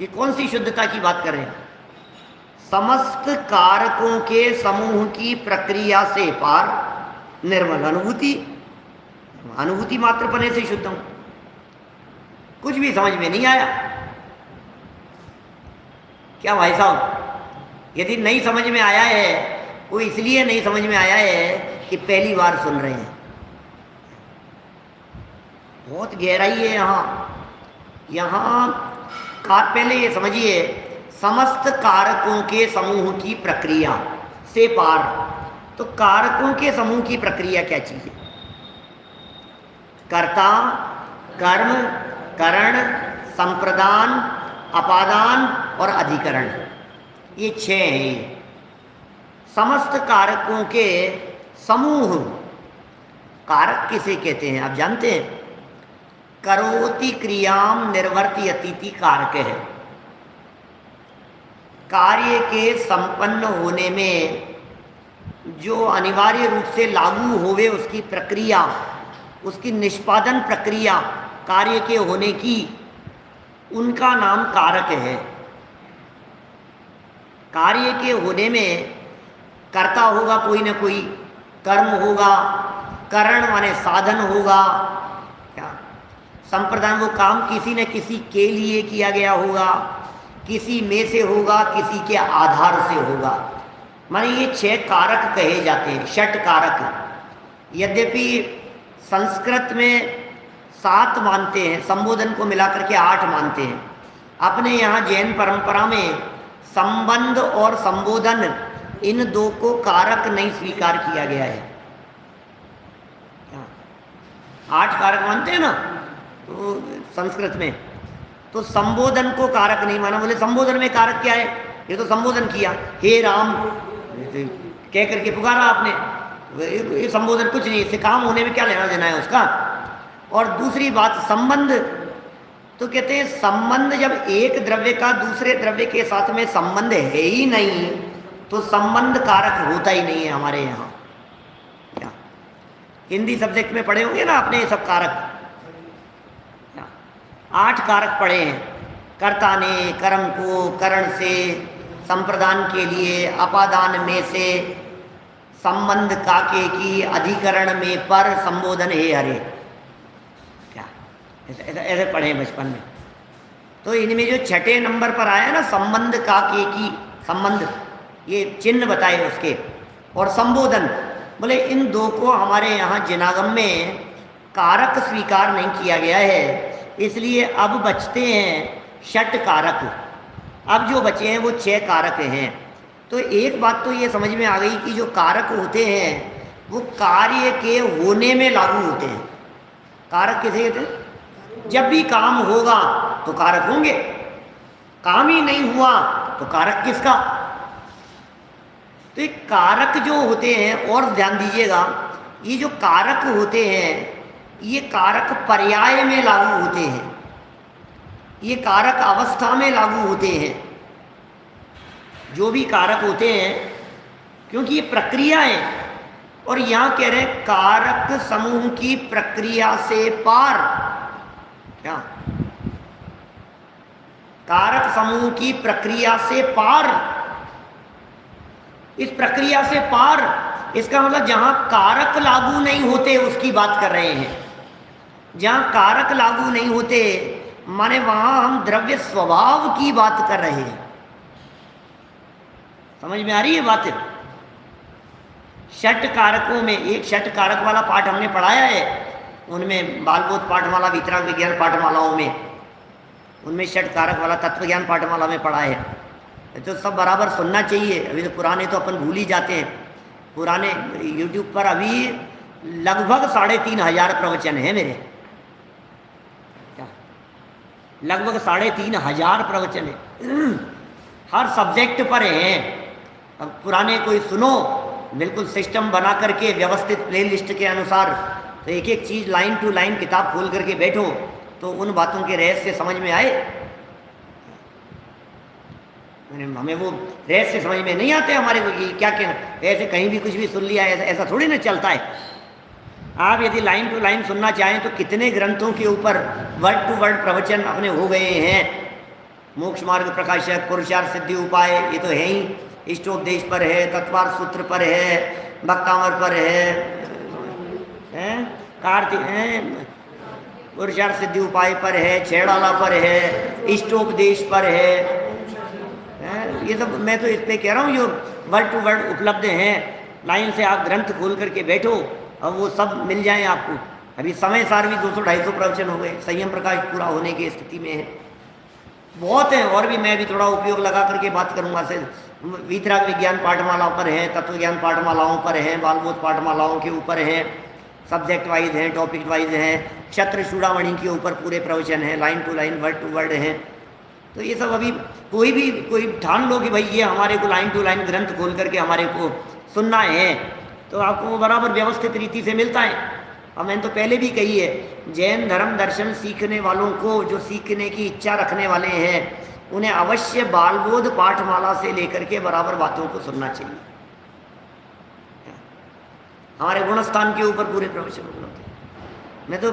ये कौन सी शुद्धता की बात कर रहे हैं? समस्त कारकों के समूह की प्रक्रिया से पार निर्मल अनुभूति, अनुभूति मात्र पने से शुद्ध हूं। कुछ भी समझ में नहीं आया क्या भाई साहब? यदि नहीं समझ में आया है, वो इसलिए नहीं समझ में आया है कि पहली बार सुन रहे हैं। बहुत गहराई है यहाँ पहले ये समझिए, समस्त कारकों के समूह की प्रक्रिया से पार। तो कारकों के समूह की प्रक्रिया क्या चीज है? कर्ता, कर्म, करण, संप्रदान, अपादान और अधिकरण, ये 6 हैं। समस्त कारकों के समूह, कारक किसे कहते हैं आप जानते हैं? करोति क्रियाम निर्वर्तयति कारक है। कार्य के संपन्न होने में जो अनिवार्य रूप से लागू होवे उसकी प्रक्रिया, उसकी निष्पादन प्रक्रिया कार्य के होने की, उनका नाम कारक है। कार्य के होने में कर्ता होगा कोई ना कोई, कर्म होगा, करण माने साधन होगा, क्या संप्रदान, वो काम किसी न किसी के लिए किया गया होगा, किसी में से होगा, किसी के आधार से होगा। माने ये 6 कारक कहे जाते हैं, 6 कारक। यद्यपि संस्कृत में 7 मानते हैं, संबोधन को मिलाकर के 8 मानते हैं। अपने यहाँ जैन परंपरा में संबंध और संबोधन, इन 2 को कारक नहीं स्वीकार किया गया है। 8 कारक मानते हैं ना तो संस्कृत में, तो संबोधन को कारक नहीं माना। बोले संबोधन में कारक क्या है? ये तो संबोधन किया, हे राम कह करके पुकारा आपने, ये संबोधन कुछ नहीं, इससे काम होने में क्या लेना देना है उसका। और दूसरी बात संबंध, तो कहते हैं संबंध जब एक द्रव्य का दूसरे द्रव्य के साथ में संबंध है ही नहीं तो संबंध कारक होता ही नहीं है हमारे यहाँ। क्या हिंदी सब्जेक्ट में पढ़े होंगे ना आपने ये सब कारक, 8 कारक पढ़े हैं। कर्ता ने, कर्म को, करण से, संप्रदान के लिए, अपादान में से, संबंध काके की, अधिकरण में, पर, संबोधन हे हरे। क्या ऐसे पढ़े हैं बचपन में। तो इनमें जो छठे नंबर पर आया ना संबंध काके की, संबंध ये चिन्ह बताए उसके, और संबोधन, बोले इन दो को हमारे यहाँ जिनागम में कारक स्वीकार नहीं किया गया है, इसलिए अब बचते हैं 6 कारक। अब जो बचे हैं वो 6 कारक हैं। तो एक बात तो ये समझ में आ गई कि जो कारक होते हैं वो कार्य के होने में लागू होते हैं। कारक किसे कहते हैं? जब भी काम होगा तो कारक होंगे, काम ही नहीं हुआ तो कारक किसका? तो ये कारक जो होते हैं, और ध्यान दीजिएगा, ये जो कारक होते हैं ये कारक पर्याय में लागू होते हैं, ये कारक अवस्था में लागू होते हैं। जो भी कारक होते हैं, क्योंकि ये प्रक्रियाएं, और यहाँ कह रहे हैं कारक समूह की प्रक्रिया से पार। क्या? कारक समूह की प्रक्रिया से पार। इस प्रक्रिया से पार, इसका मतलब जहां कारक लागू नहीं होते उसकी बात कर रहे हैं। जहां कारक लागू नहीं होते माने वहां हम द्रव्य स्वभाव की बात कर रहे हैं। समझ में आ रही है बात? 6 कारकों में एक 6 कारक वाला पाठ हमने पढ़ाया है, उनमें बालबोध पाठमाला, वितराग विज्ञान पाठमालाओं में, उनमें 6 कारक वाला तत्व ज्ञान पाठमाला में पढ़ा है। तो सब बराबर सुनना चाहिए। अभी तो पुराने तो अपन भूल ही जाते हैं। पुराने YouTube पर अभी लगभग 3500 प्रवचन हैं मेरे। क्या? लगभग 3500 प्रवचन है, हर सब्जेक्ट पर हैं। अब पुराने कोई सुनो, बिल्कुल सिस्टम बना करके व्यवस्थित प्लेलिस्ट के अनुसार, तो एक एक चीज़ लाइन टू लाइन किताब खोल करके बैठो तो उन बातों के रहस्य समझ में आए। हमें वो रहस्य समझ में नहीं आते हमारे को, ये क्या कहना, ऐसे कहीं भी कुछ भी सुन लिया, ऐसा थोड़ी ना चलता है। आप यदि लाइन टू लाइन सुनना चाहें तो कितने ग्रंथों के ऊपर वर्ड टू वर्ड प्रवचन अपने हो गए हैं। मोक्ष मार्ग प्रकाशक, पुरुषार्थ सिद्धि उपाय, ये तो है ही, इष्टोपदेश पर है, तत्वार्थ सूत्र पर है, भक्तामर पर है, कार्तिक है, पुरुषार्थ सिद्धि उपाय पर है, छेड़ाला पर है, इष्टोपदेश पर है। ये सब मैं तो इस पर कह रहा हूँ जो वर्ड टू वर्ड उपलब्ध हैं। लाइन से आप ग्रंथ खोल करके बैठो और वो सब मिल जाएं आपको। अभी समय सार भी 200-250 प्रवचन हो गए, संयम प्रकाश पूरा होने की स्थिति में है। बहुत है, और भी मैं भी थोड़ा उपयोग लगा करके बात करूँगा। से वीतराग विज्ञान पाठमाला पर है, तत्व ज्ञान पाठमालाओं पर हैं, बालबोध पाठमालाओं के ऊपर हैं, सब्जेक्ट वाइज हैं, टॉपिक वाइज हैं, क्षत्र चूड़ामणि के ऊपर पूरे प्रवचन हैं, line to line word to word हैं। तो ये सब अभी कोई ठान लो कि भाई ये हमारे को लाइन टू लाइन ग्रंथ खोल करके हमारे को सुनना है, तो आपको वो बराबर व्यवस्थित रीति से मिलता है। और मैंने तो पहले भी कही है, जैन धर्म दर्शन सीखने वालों को, जो सीखने की इच्छा रखने वाले हैं, उन्हें अवश्य बालबोध पाठमाला से लेकर के बराबर बातों को सुनना चाहिए। हमारे गुणस्थान के ऊपर पूरे प्रवचन उपलब्ध है। मैं तो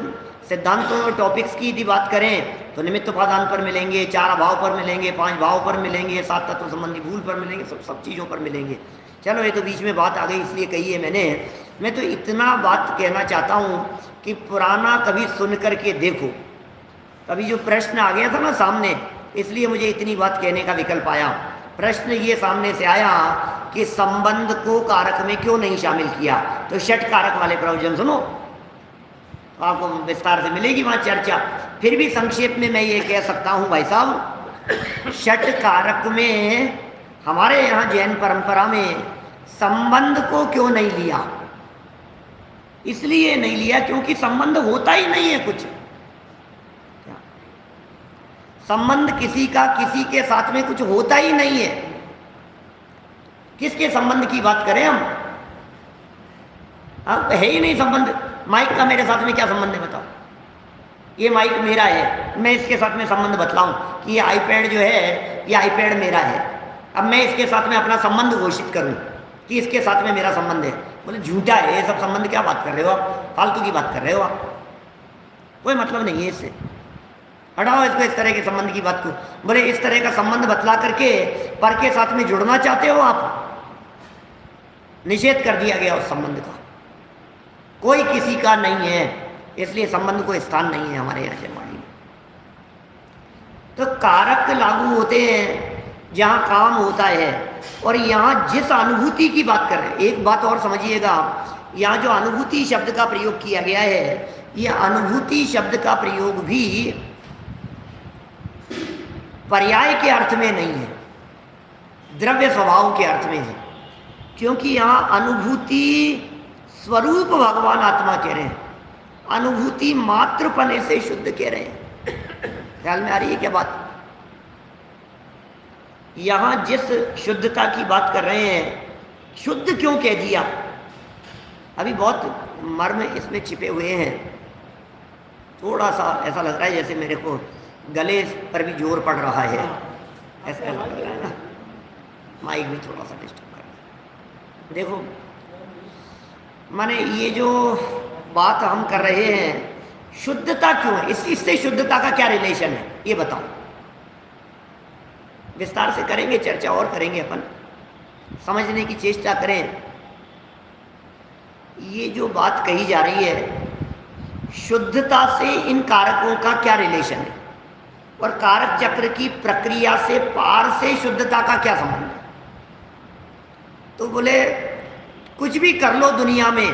सिद्धांतों और टॉपिक्स की यदि बात करें तो निमित्त उपादान पर मिलेंगे, 4 अभाव पर मिलेंगे, 5 भाव पर मिलेंगे, 7 तत्व संबंधी भूल पर मिलेंगे, सब चीज़ों पर मिलेंगे। चलो ये तो बीच में बात आ गई इसलिए कही है मैंने। मैं तो इतना बात कहना चाहता हूँ कि पुराना कभी सुन करके देखो। कभी जो प्रश्न आ गया था ना सामने, इसलिए मुझे इतनी बात कहने का विकल्प आया। प्रश्न ये सामने से आया कि संबंध को कारक में क्यों नहीं शामिल किया, तो 6 कारक वाले प्रवचन सुनो, तो आपको विस्तार से मिलेगी वहाँ चर्चा। फिर भी संक्षेप में मैं ये कह सकता हूँ भाई साहब, 6 कारक में हमारे यहाँ जैन परंपरा में संबंध को क्यों नहीं लिया। इसलिए नहीं लिया क्योंकि संबंध होता ही नहीं है कुछ। संबंध किसी का किसी के साथ में कुछ होता ही नहीं है। किसके संबंध की बात करें हम? है ही नहीं संबंध। माइक का मेरे साथ में क्या संबंध है बताओ? ये माइक मेरा है, मैं इसके साथ में संबंध बतलाऊं कि ये आईपैड जो है ये आईपैड मेरा है। अब मैं इसके साथ में अपना संबंध घोषित करूं कि इसके साथ में मेरा संबंध है, बोले झूठा है ये सब संबंध। क्या बात कर रहे हो आप? फालतू की बात कर रहे हो आप, कोई मतलब नहीं है इससे। हटाओ इसको, इस तरह के संबंध की बात को। बोले इस तरह का संबंध बतला करके पर के साथ में जुड़ना चाहते हो आप? निषेध कर दिया गया उस संबंध का, कोई किसी का नहीं है, इसलिए संबंध को स्थान नहीं है हमारे यहाँ वाणी में। तो कारक लागू होते हैं जहाँ काम होता है, और यहाँ जिस अनुभूति की बात कर रहे हैं, एक बात और समझिएगा आप, यहाँ जो अनुभूति शब्द का प्रयोग किया गया है, ये अनुभूति शब्द का प्रयोग भी पर्याय के अर्थ में नहीं है, द्रव्य स्वभाव के अर्थ में है। क्योंकि यहाँ अनुभूति स्वरूप भगवान आत्मा कह रहे हैं, अनुभूति मात्रपने से शुद्ध कह रहे हैं। ख्याल में आ रही है क्या बात? यहाँ जिस शुद्धता की बात कर रहे हैं, शुद्ध क्यों कह दिया? अभी बहुत मर्म इसमें छिपे हुए हैं। थोड़ा सा ऐसा लग रहा है जैसे मेरे को गले पर भी जोर पड़ रहा है, ऐसा लग रहा है ना। माइक भी थोड़ा सा डिस्टर्ब कर रहा है। देखो माने ये जो बात हम कर रहे हैं, शुद्धता क्यों है? इससे शुद्धता का क्या रिलेशन है ये बताओ। विस्तार से करेंगे, चर्चा और करेंगे, अपन समझने की चेष्टा करें। ये जो बात कही जा रही है, शुद्धता से इन कारकों का क्या रिलेशन है, और कारक चक्र की प्रक्रिया से पार से शुद्धता का क्या संबंध है? तो बोले कुछ भी कर लो दुनिया में,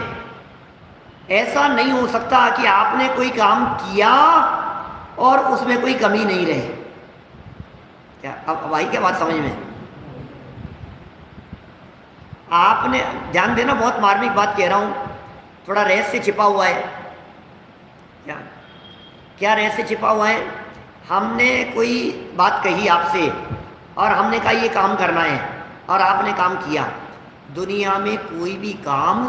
ऐसा नहीं हो सकता कि आपने कोई काम किया और उसमें कोई कमी नहीं रहे। क्या अब आई क्या बात समझ में? आपने ध्यान देना, बहुत मार्मिक बात कह रहा हूं, थोड़ा रहस्य छिपा हुआ है। क्या रहस्य छिपा हुआ है? हमने कोई बात कही आपसे और हमने कहा ये काम करना है, और आपने काम किया। दुनिया में कोई भी काम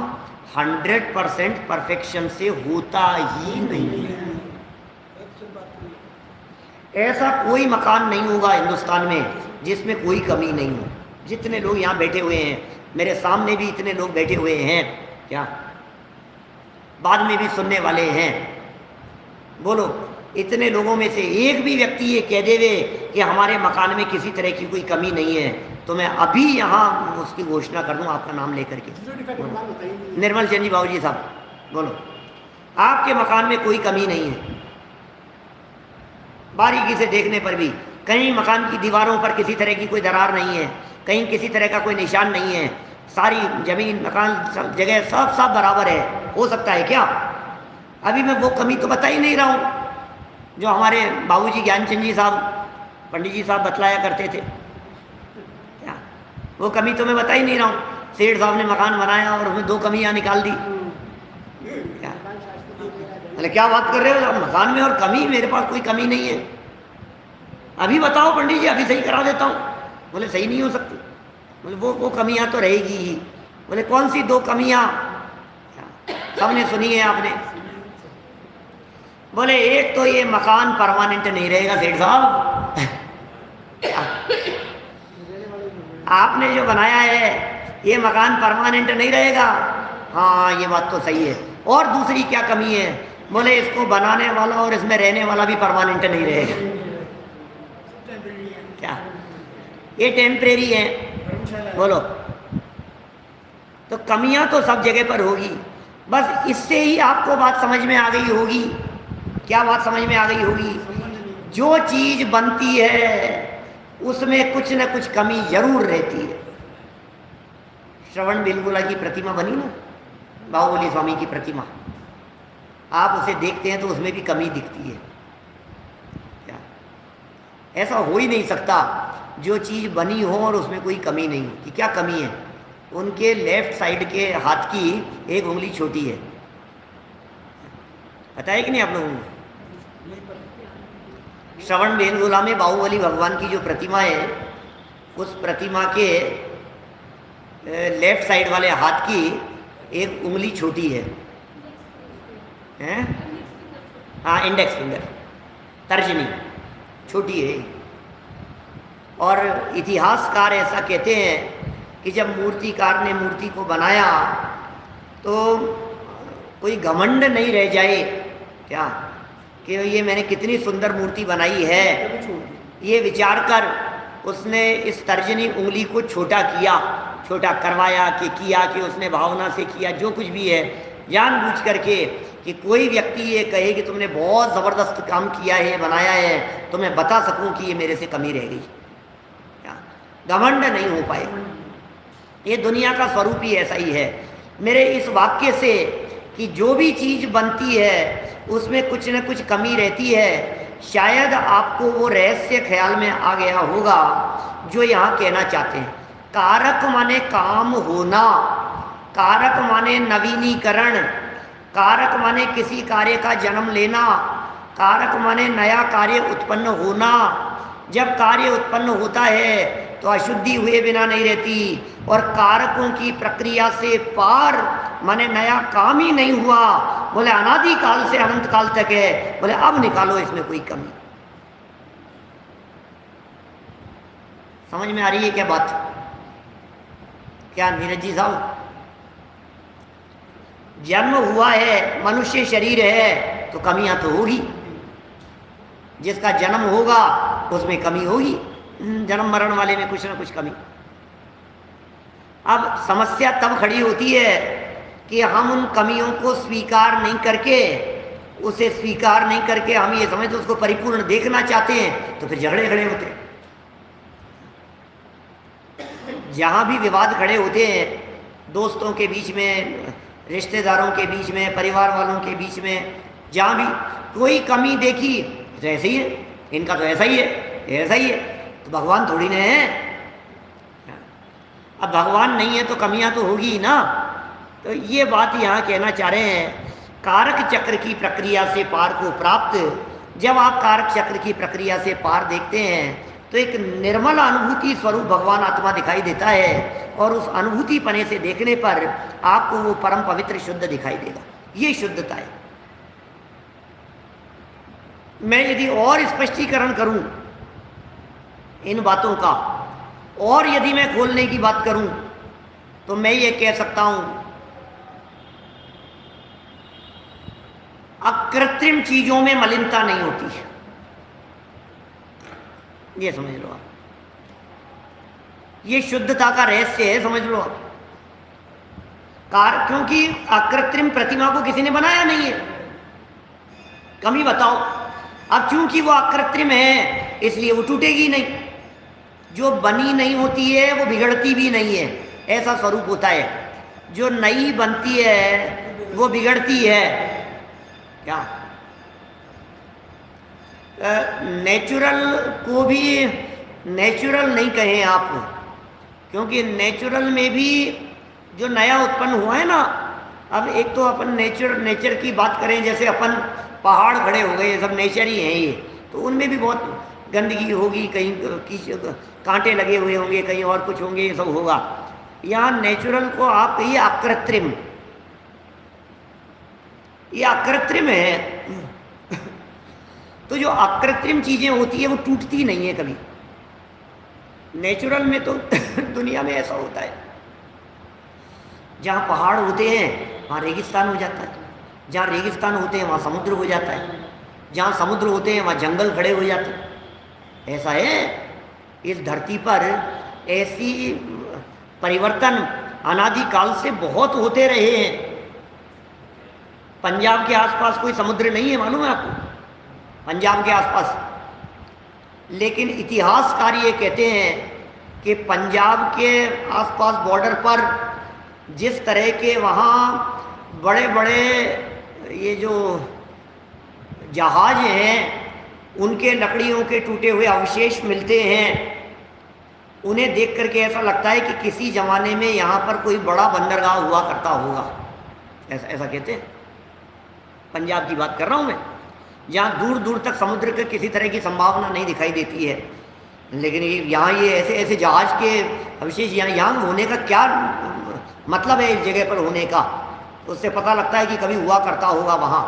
100% परफेक्शन से होता ही नहीं है। ऐसा कोई मकान नहीं होगा हिंदुस्तान में जिसमें कोई कमी नहीं हो। जितने लोग यहाँ बैठे हुए हैं, मेरे सामने भी इतने लोग बैठे हुए हैं, क्या बाद में भी सुनने वाले हैं, बोलो इतने लोगों में से एक भी व्यक्ति ये कह देवे कि हमारे मकान में किसी तरह की कोई कमी नहीं है, तो मैं अभी यहाँ उसकी घोषणा कर दूँ आपका नाम लेकर के। निर्मल चंद जी, बाबू जी साहब, बोलो आपके मकान में कोई कमी नहीं है। बारीकी से देखने पर भी कहीं मकान की दीवारों पर किसी तरह की कोई दरार नहीं है, कहीं किसी तरह का कोई निशान नहीं है, सारी जमीन मकान सब जगह सब बराबर है। हो सकता है क्या? अभी मैं वो कमी तो बता ही नहीं रहा हूँ जो हमारे बाबूजी ज्ञानचंद जी साहब, पंडित जी साहब बतलाया करते थे। क्या वो कमी तो मैं बता ही नहीं रहा हूँ। सेठ साहब ने मकान बनाया और उसमें 2 कमियाँ निकाल दी। क्या अरे क्या बात कर रहे हो? मकान में और कमी, मेरे पास कोई कमी नहीं है। अभी बताओ पंडित जी, अभी सही करा देता हूँ। बोले सही नहीं हो सकती। बोले वो कमियाँ तो रहेगी ही। बोले कौन सी 2 कमियाँ? सबने सुनी है आपने। बोले एक तो ये मकान परमानेंट नहीं रहेगा सेठ साहब। आपने जो बनाया है ये मकान परमानेंट नहीं रहेगा। हाँ ये बात तो सही है। और दूसरी क्या कमी है? बोले इसको बनाने वाला और इसमें रहने वाला भी परमानेंट नहीं रहेगा। क्या ये टेम्परेरी है? बोलो। तो कमियां तो सब जगह पर होगी। बस इससे ही आपको बात समझ में आ गई होगी। क्या बात समझ में आ गई होगी? जो चीज बनती है उसमें कुछ न कुछ कमी जरूर रहती है। श्रवण बेलगोला की प्रतिमा बनी ना, बाहुबली स्वामी की प्रतिमा, आप उसे देखते हैं तो उसमें भी कमी दिखती है। क्या ऐसा हो ही नहीं सकता जो चीज़ बनी हो और उसमें कोई कमी नहीं हो। कि क्या कमी है? उनके लेफ्ट साइड के हाथ की एक उंगली छोटी है पता है कि नहीं आप लोगों को? नहीं पता। श्रवण बेलगोला में बाहुबली भगवान की जो प्रतिमा है, उस प्रतिमा के लेफ्ट साइड वाले हाथ की एक उंगली छोटी है, हैं? हाँ, इंडेक्स फिंगर, तर्जनी छोटी है। और इतिहासकार ऐसा कहते हैं कि जब मूर्तिकार ने मूर्ति को बनाया तो कोई घमंड नहीं रह जाए क्या कि ये मैंने कितनी सुंदर मूर्ति बनाई है, कभी छोड़ दी। ये विचार कर उसने इस तर्जनी उंगली को छोटा किया, छोटा करवाया कि किया कि उसने भावना से किया, जो कुछ भी है जानबूझ करके, कि कोई व्यक्ति ये कहे कि तुमने बहुत ज़बरदस्त काम किया है, बनाया है, तो मैं बता सकूं कि ये मेरे से कमी रह गई। घमंड नहीं हो पाए। ये दुनिया का स्वरूप ही ऐसा ही है। मेरे इस वाक्य से कि जो भी चीज़ बनती है उसमें कुछ न कुछ कमी रहती है, शायद आपको वो रहस्य ख्याल में आ गया होगा जो यहाँ कहना चाहते हैं। कारक माने काम होना, कारक माने नवीनीकरण, कारक माने किसी कार्य का जन्म लेना, कारक माने नया कार्य उत्पन्न होना। जब कार्य उत्पन्न होता है तो अशुद्धि हुए बिना नहीं रहती, और कारकों की प्रक्रिया से पार माने नया काम ही नहीं हुआ। बोले अनादि काल से अनंत काल तक है, बोले अब निकालो इसमें कोई कमी। समझ में आ रही है क्या बात? क्या नीरज जी साहब? जन्म हुआ है, मनुष्य शरीर है, तो कमियां तो होगी। जिसका जन्म होगा उसमें कमी होगी, जन्म मरण वाले में कुछ ना कुछ कमी। अब समस्या तब खड़ी होती है कि हम उन कमियों को स्वीकार नहीं करके, उसे स्वीकार नहीं करके हम ये समझते उसको परिपूर्ण देखना चाहते हैं, तो फिर झगड़े खड़े होते हैं। जहाँ भी विवाद खड़े होते हैं, दोस्तों के बीच में, रिश्तेदारों के बीच में, परिवार वालों के बीच में, जहाँ भी कोई कमी देखी तो ऐसे ही है, इनका तो ऐसा ही है, ऐसा ही है, तो भगवान थोड़ी ना है। अब भगवान नहीं है तो कमियां तो होगी ही ना। तो ये बात यहाँ कहना चाह रहे हैं, कारक चक्र की प्रक्रिया से पार को प्राप्त। जब आप कारक चक्र की प्रक्रिया से पार देखते हैं तो एक निर्मल अनुभूति स्वरूप भगवान आत्मा दिखाई देता है, और उस अनुभूति पने से देखने पर आपको वो परम पवित्र शुद्ध दिखाई देगा। ये शुद्धता है। मैं यदि और स्पष्टीकरण करूं इन बातों का, और यदि मैं खोलने की बात करूं, तो मैं ये कह सकता हूं, अकृत्रिम चीजों में मलिनता नहीं होती है। ये समझ लो आप, ये शुद्धता का रहस्य है, समझ लो आप। क्योंकि अकृत्रिम प्रतिमा को किसी ने बनाया नहीं है, कमी बताओ। अब चूंकि वो अकृत्रिम है इसलिए वो टूटेगी नहीं। जो बनी नहीं होती है वो बिगड़ती भी नहीं है, ऐसा स्वरूप होता है। जो नई बनती है वो बिगड़ती है। क्या नेचुरल को भी नेचुरल नहीं कहें आप, क्योंकि नेचुरल में भी जो नया उत्पन्न हुआ है ना, अब एक तो अपन नेचर की बात करें, जैसे अपन पहाड़ खड़े हो गए, ये सब नेचर ही हैं ये, तो उनमें भी बहुत गंदगी होगी, कहीं कांटे लगे हुए होंगे, कहीं और कुछ होंगे, ये सब होगा। यहाँ नेचुरल को आप कहिए अकृत्रिम, ये अकृत्रिम है। तो जो अकृत्रिम चीजें होती है वो टूटती नहीं है कभी। नेचुरल में तो दुनिया में ऐसा होता है, जहाँ पहाड़ होते हैं वहाँ रेगिस्तान हो जाता है, जहाँ रेगिस्तान होते हैं वहाँ समुद्र हो जाता है, जहाँ समुद्र होते हैं वहाँ जंगल खड़े हो जाते हैं। ऐसा है इस धरती पर, ऐसी परिवर्तन अनादि काल से बहुत होते रहे हैं। पंजाब के आसपास कोई समुद्र नहीं है, मालूम है आपको? पंजाब के आसपास, लेकिन इतिहासकार ये कहते हैं कि पंजाब के आसपास बॉर्डर पर जिस तरह के वहाँ बड़े बड़े ये जो जहाज हैं उनके लकड़ियों के टूटे हुए अवशेष मिलते हैं, उन्हें देख करके ऐसा लगता है कि किसी ज़माने में यहाँ पर कोई बड़ा बंदरगाह हुआ करता होगा। ऐसा कहते हैं। पंजाब की बात कर रहा हूँ मैं, जहाँ दूर दूर तक समुद्र के किसी तरह की संभावना नहीं दिखाई देती है। लेकिन यहाँ ये ऐसे ऐसे जहाज के अवशेष यहाँ होने का क्या मतलब है, इस जगह पर होने का, उससे पता लगता है कि कभी हुआ करता होगा वहाँ।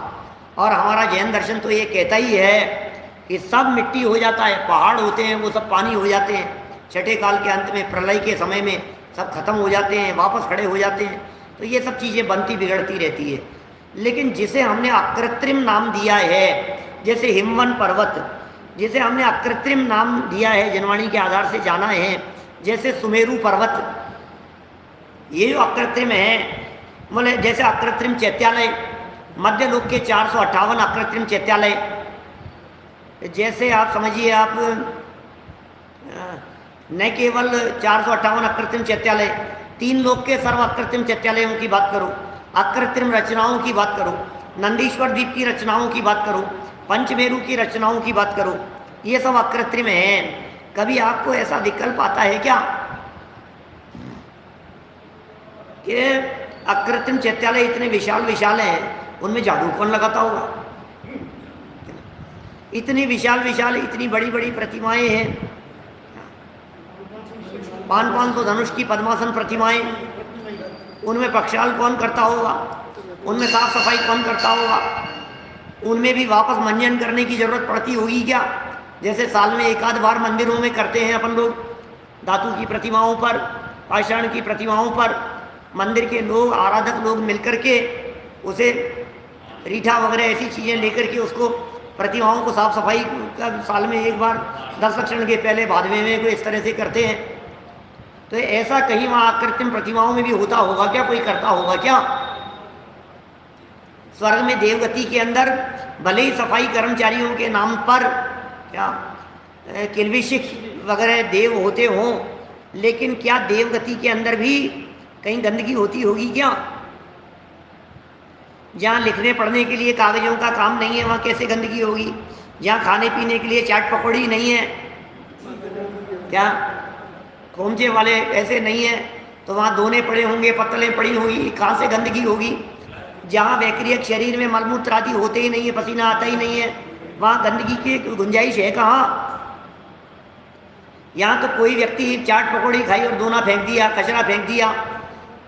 और हमारा जैन दर्शन तो ये कहता ही है कि सब मिट्टी हो जाता है, पहाड़ होते हैं वो सब पानी हो जाते हैं, छठे काल के अंत में प्रलय के समय में सब खत्म हो जाते हैं, वापस खड़े हो जाते हैं। तो ये सब चीज़ें बनती बिगड़ती रहती है। लेकिन जिसे हमने अकृत्रिम नाम दिया है, जैसे हिमवन पर्वत, जिसे हमने अकृत्रिम नाम दिया है, जनवाणी के आधार से जाना है, जैसे सुमेरु पर्वत, ये जो अकृत्रिम है, बोले जैसे अकृत्रिम चैत्यालय, मध्य लोक के 458 अकृत्रिम चैत्यालय, जैसे आप समझिए, आप न केवल 458 अकृत्रिम चैत्यालय, 3 लोक के सर्व अकृत्रिम चैत्यालयों की बात करो, अकृत्रिम रचनाओं की बात करो, नंदीश्वर द्वीप की रचनाओं की बात करो, पंचमेरु की रचनाओं की बात करो, ये सब अकृत्रिम हैं। कभी आपको ऐसा विकल्प आता है क्या कि अकृत्रिम चैत्यालय इतने विशाल विशाल हैं, उनमें झाड़ू कौन लगाता होगा? इतनी विशाल विशाल, इतनी बड़ी बड़ी प्रतिमाएं हैं, 500 धनुष की पद्मासन प्रतिमाएं, उनमें प्रक्षाल कौन करता होगा? उनमें साफ सफाई कौन करता होगा? उनमें भी वापस मंजन करने की जरूरत पड़ती होगी क्या? जैसे साल में एक आध बार मंदिरों में करते हैं अपन लोग, धातु की प्रतिमाओं पर, पाषाण की प्रतिमाओं पर मंदिर के लोग, आराधक लोग मिलकर के उसे रीठा वगैरह ऐसी चीज़ें लेकर के उसको प्रतिमाओं को साफ सफाई का साल में एक बार 10 लक्षण के पहले भादवे में कोई इस तरह से करते हैं। तो ऐसा कहीं वहाँ कृत्रिम प्रतिमाओं में भी होता होगा क्या? कोई करता होगा क्या? स्वर्ग में देवगति के अंदर भले ही सफाई कर्मचारियों के नाम पर क्या किल्बिशिक वगैरह देव होते हों, लेकिन क्या देवगति के अंदर भी कहीं गंदगी होती होगी क्या? जहाँ लिखने पढ़ने के लिए कागजों का काम नहीं है, वहाँ कैसे गंदगी होगी? जहाँ खाने पीने के लिए चाट पकौड़ी नहीं है, क्या खोमचे वाले ऐसे नहीं है, तो वहाँ दोने पड़े होंगे, पत्तलें पड़ी होंगी, कहाँ से गंदगी होगी? जहाँ वैक्रियक शरीर में मलमूत्र आदि होते ही नहीं है, पसीना आता ही नहीं है, वहाँ गंदगी की गुंजाइश है कहाँ? यहाँ तो कोई व्यक्ति चाट पकौड़ी खाई और दोना फेंक दिया, कचरा फेंक दिया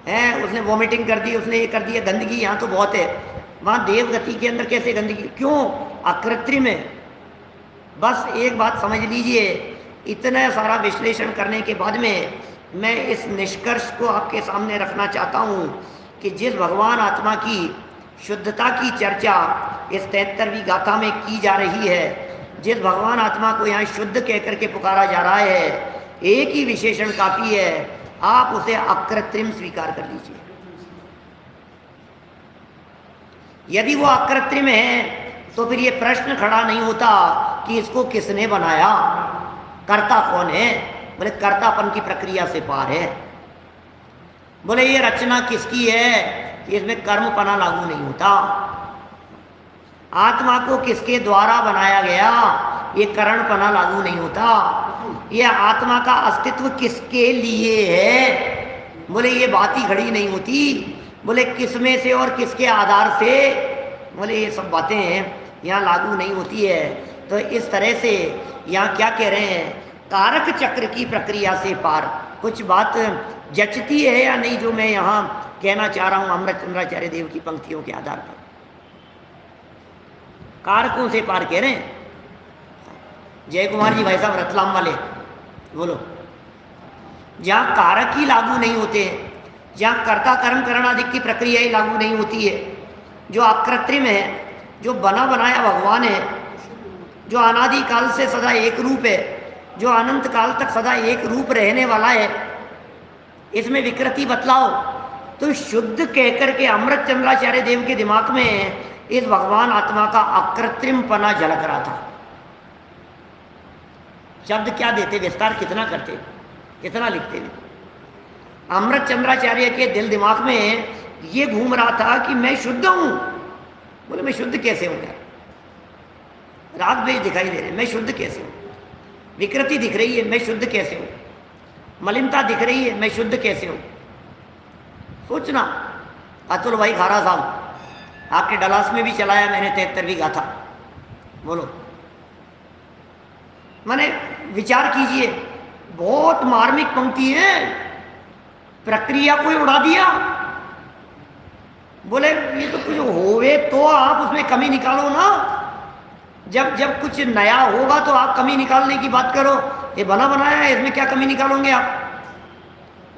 है, उसने वॉमिटिंग कर दी, उसने ये कर दिया, गंदगी यहाँ तो बहुत है। वहाँ देवगति के अंदर कैसे गंदगी? क्यों? अकृत्रिम है। बस एक बात समझ लीजिए, इतना सारा विश्लेषण करने के बाद में मैं इस निष्कर्ष को आपके सामने रखना चाहता हूँ कि जिस भगवान आत्मा की शुद्धता की चर्चा इस 73वीं गाथा में की जा रही है, जिस भगवान आत्मा को यहाँ शुद्ध कहकर के पुकारा जा रहा है, एक ही विशेषण काफ़ी है, आप उसे अकृत्रिम स्वीकार कर लीजिए। यदि वो अकृत्रिम है तो फिर ये प्रश्न खड़ा नहीं होता कि इसको किसने बनाया, कर्ता कौन है? बोले कर्तापन की प्रक्रिया से पार है। बोले ये रचना किसकी है? इसमें कर्मपना लागू नहीं होता। आत्मा को किसके द्वारा बनाया गया? ये करणपना लागू नहीं होता। ये आत्मा का अस्तित्व किसके लिए है? बोले ये बात ही खड़ी नहीं होती। बोले किस में से और किसके आधार से? बोले ये सब बातें यहाँ लागू नहीं होती है। तो इस तरह से यहाँ क्या कह रहे हैं? कारक चक्र की प्रक्रिया से पार। कुछ बात जचती है या नहीं जो मैं यहाँ कहना चाह रहा हूँ अमृतचंद्राचार्य देव की पंक्तियों के आधार पर? कारकों से पार कह रहे हैं। जय कुमार जी भाई साहब रतलाम वाले, बोलो। जहाँ कारक ही लागू नहीं होते हैं, जहाँ कर्ता कर्म करणाधिक की प्रक्रिया ही लागू नहीं होती है, जो अकृत्रिम है, जो बना बनाया भगवान है, जो अनादि काल से सदा एक रूप है, जो अनंत काल तक सदा एक रूप रहने वाला है, इसमें विकृति बतलाओ। तो शुद्ध कहकर के अमृतचंद्राचार्य देव के दिमाग में इस भगवान आत्मा का अकृत्रिमपना झलक रहा था। शब्द क्या देते, विस्तार कितना करते, कितना लिखते हैं। अमृतचंद्राचार्य के दिल दिमाग में ये घूम रहा था कि मैं शुद्ध हूं। बोले मैं शुद्ध कैसे हूं यार? राग द्वेष दिखाई दे रहे, मैं शुद्ध कैसे हूं? विकृति दिख रही है, मैं शुद्ध कैसे हूं? मलिनता दिख रही है, मैं शुद्ध कैसे हूं? सोचना। अतुल भाई खारा साहब, आपके डलास में भी चलाया मैंने 73वीं गाथा। बोलो, माने विचार कीजिए, बहुत मार्मिक पंक्ति है। प्रक्रिया को ही उड़ा दिया। बोले ये तो कुछ होवे तो आप उसमें कमी निकालो ना। जब जब कुछ नया होगा तो आप कमी निकालने की बात करो। ये बना बनाया है, इसमें क्या कमी निकालोगे आप?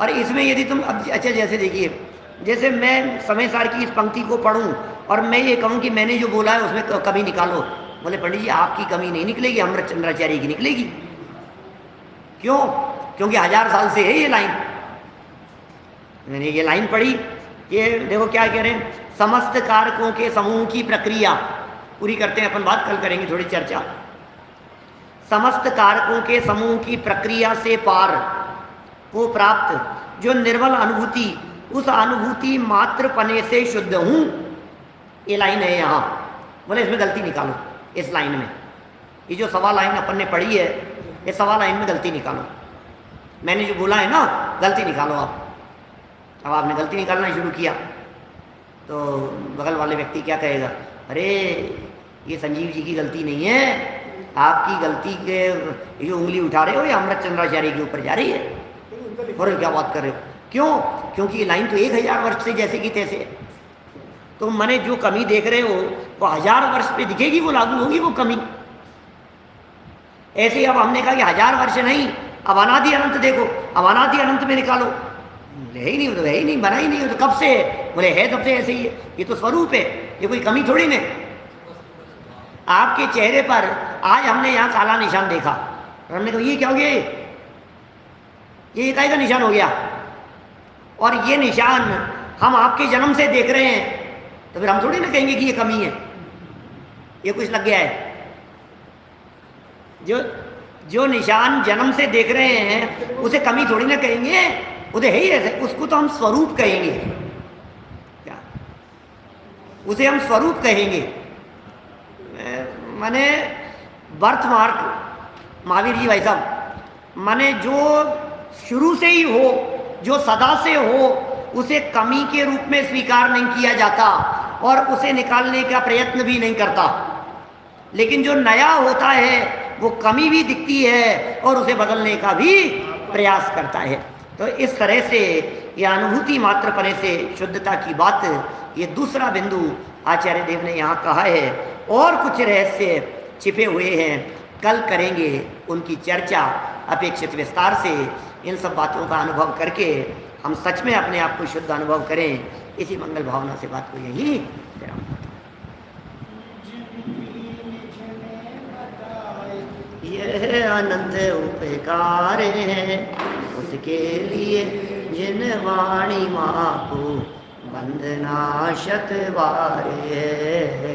और इसमें यदि तुम अब अच्छा, जैसे देखिए, जैसे मैं समय सार की इस पंक्ति को पढ़ूं और मैं ये कहूं कि मैंने जो बोला है उसमें कमी निकालो, बोले पंडित जी आपकी कमी नहीं निकलेगी, अमृतचंद्राचार्य की निकलेगी। क्यों? क्योंकि 1000 साल से है ये लाइन। मैंने ये लाइन पढ़ी, ये देखो क्या कह रहे हैं, समस्त कारकों के समूह की प्रक्रिया पूरी करते हैं अपन, बात कल करेंगे थोड़ी चर्चा। समस्त कारकों के समूह की प्रक्रिया से पार को प्राप्त जो निर्मल अनुभूति, उस अनुभूति मात्र पने से शुद्ध हूं। ये लाइन है यहाँ। बोले इसमें गलती निकालो, इस लाइन में ये जो सवा लाइन अपन ने पढ़ी है, ये सवा लाइन में गलती निकालो। मैंने जो बोला है ना, गलती निकालो आप। अब आपने गलती निकालना शुरू किया तो बगल वाले व्यक्ति क्या कहेगा, अरे ये संजीव जी की गलती नहीं है, आपकी गलती के ये उंगली उठा रहे हो, ये अमृतचंद्राचार्य के ऊपर जा रही है। और क्या बात कर रहे हो? क्यों? क्योंकि ये लाइन तो 1000 वर्ष से जैसे की तैसे है। तो मैंने जो कमी देख रहे हो वो 1000 वर्ष पे दिखेगी, वो लागू होगी वो कमी। ऐसे ही अब हमने कहा कि 1000 वर्ष नहीं, अब अनादि अनंत देखो, अब अनादि अनंत में निकालो। बोले है ही नहीं, वो तो है ही नहीं, बना ही नहीं, वो तो कब से है? बोले है तब से ऐसे ही है, ये तो स्वरूप है, ये कोई कमी थोड़ी नहीं। आपके चेहरे पर आज हमने यहाँ काला निशान देखा, हमने कहा ये क्या हो गया, ये इकाई का निशान हो गया, और ये निशान हम आपके जन्म से देख रहे हैं, तो फिर हम थोड़ी ना कहेंगे कि ये कमी है, ये कुछ लग गया है। जो निशान जन्म से देख रहे हैं उसे कमी थोड़ी ना कहेंगे, उसे है ही ऐसे, उसको तो हम स्वरूप कहेंगे। क्या? उसे हम स्वरूप कहेंगे। माने बर्थ मार्क, महावीर जी भाई साहब, माने जो शुरू से ही हो, जो सदा से हो, उसे कमी के रूप में स्वीकार नहीं किया जाता और उसे निकालने का प्रयत्न भी नहीं करता। लेकिन जो नया होता है वो कमी भी दिखती है और उसे बदलने का भी प्रयास करता है। तो इस तरह से यह अनुभूति मात्र पने से शुद्धता की बात, ये दूसरा बिंदु आचार्य देव ने यहाँ कहा है। और कुछ रहस्य छिपे हुए हैं, कल करेंगे उनकी चर्चा अपेक्षित विस्तार से। इन सब बातों का अनुभव करके हम सच में अपने आप को शुद्ध अनुभव करें, इसी मंगल भावना से बात को यही विराम। यह अनंत उपकार है उसके लिए जिन वाणी माँ को वंदना शतवार है।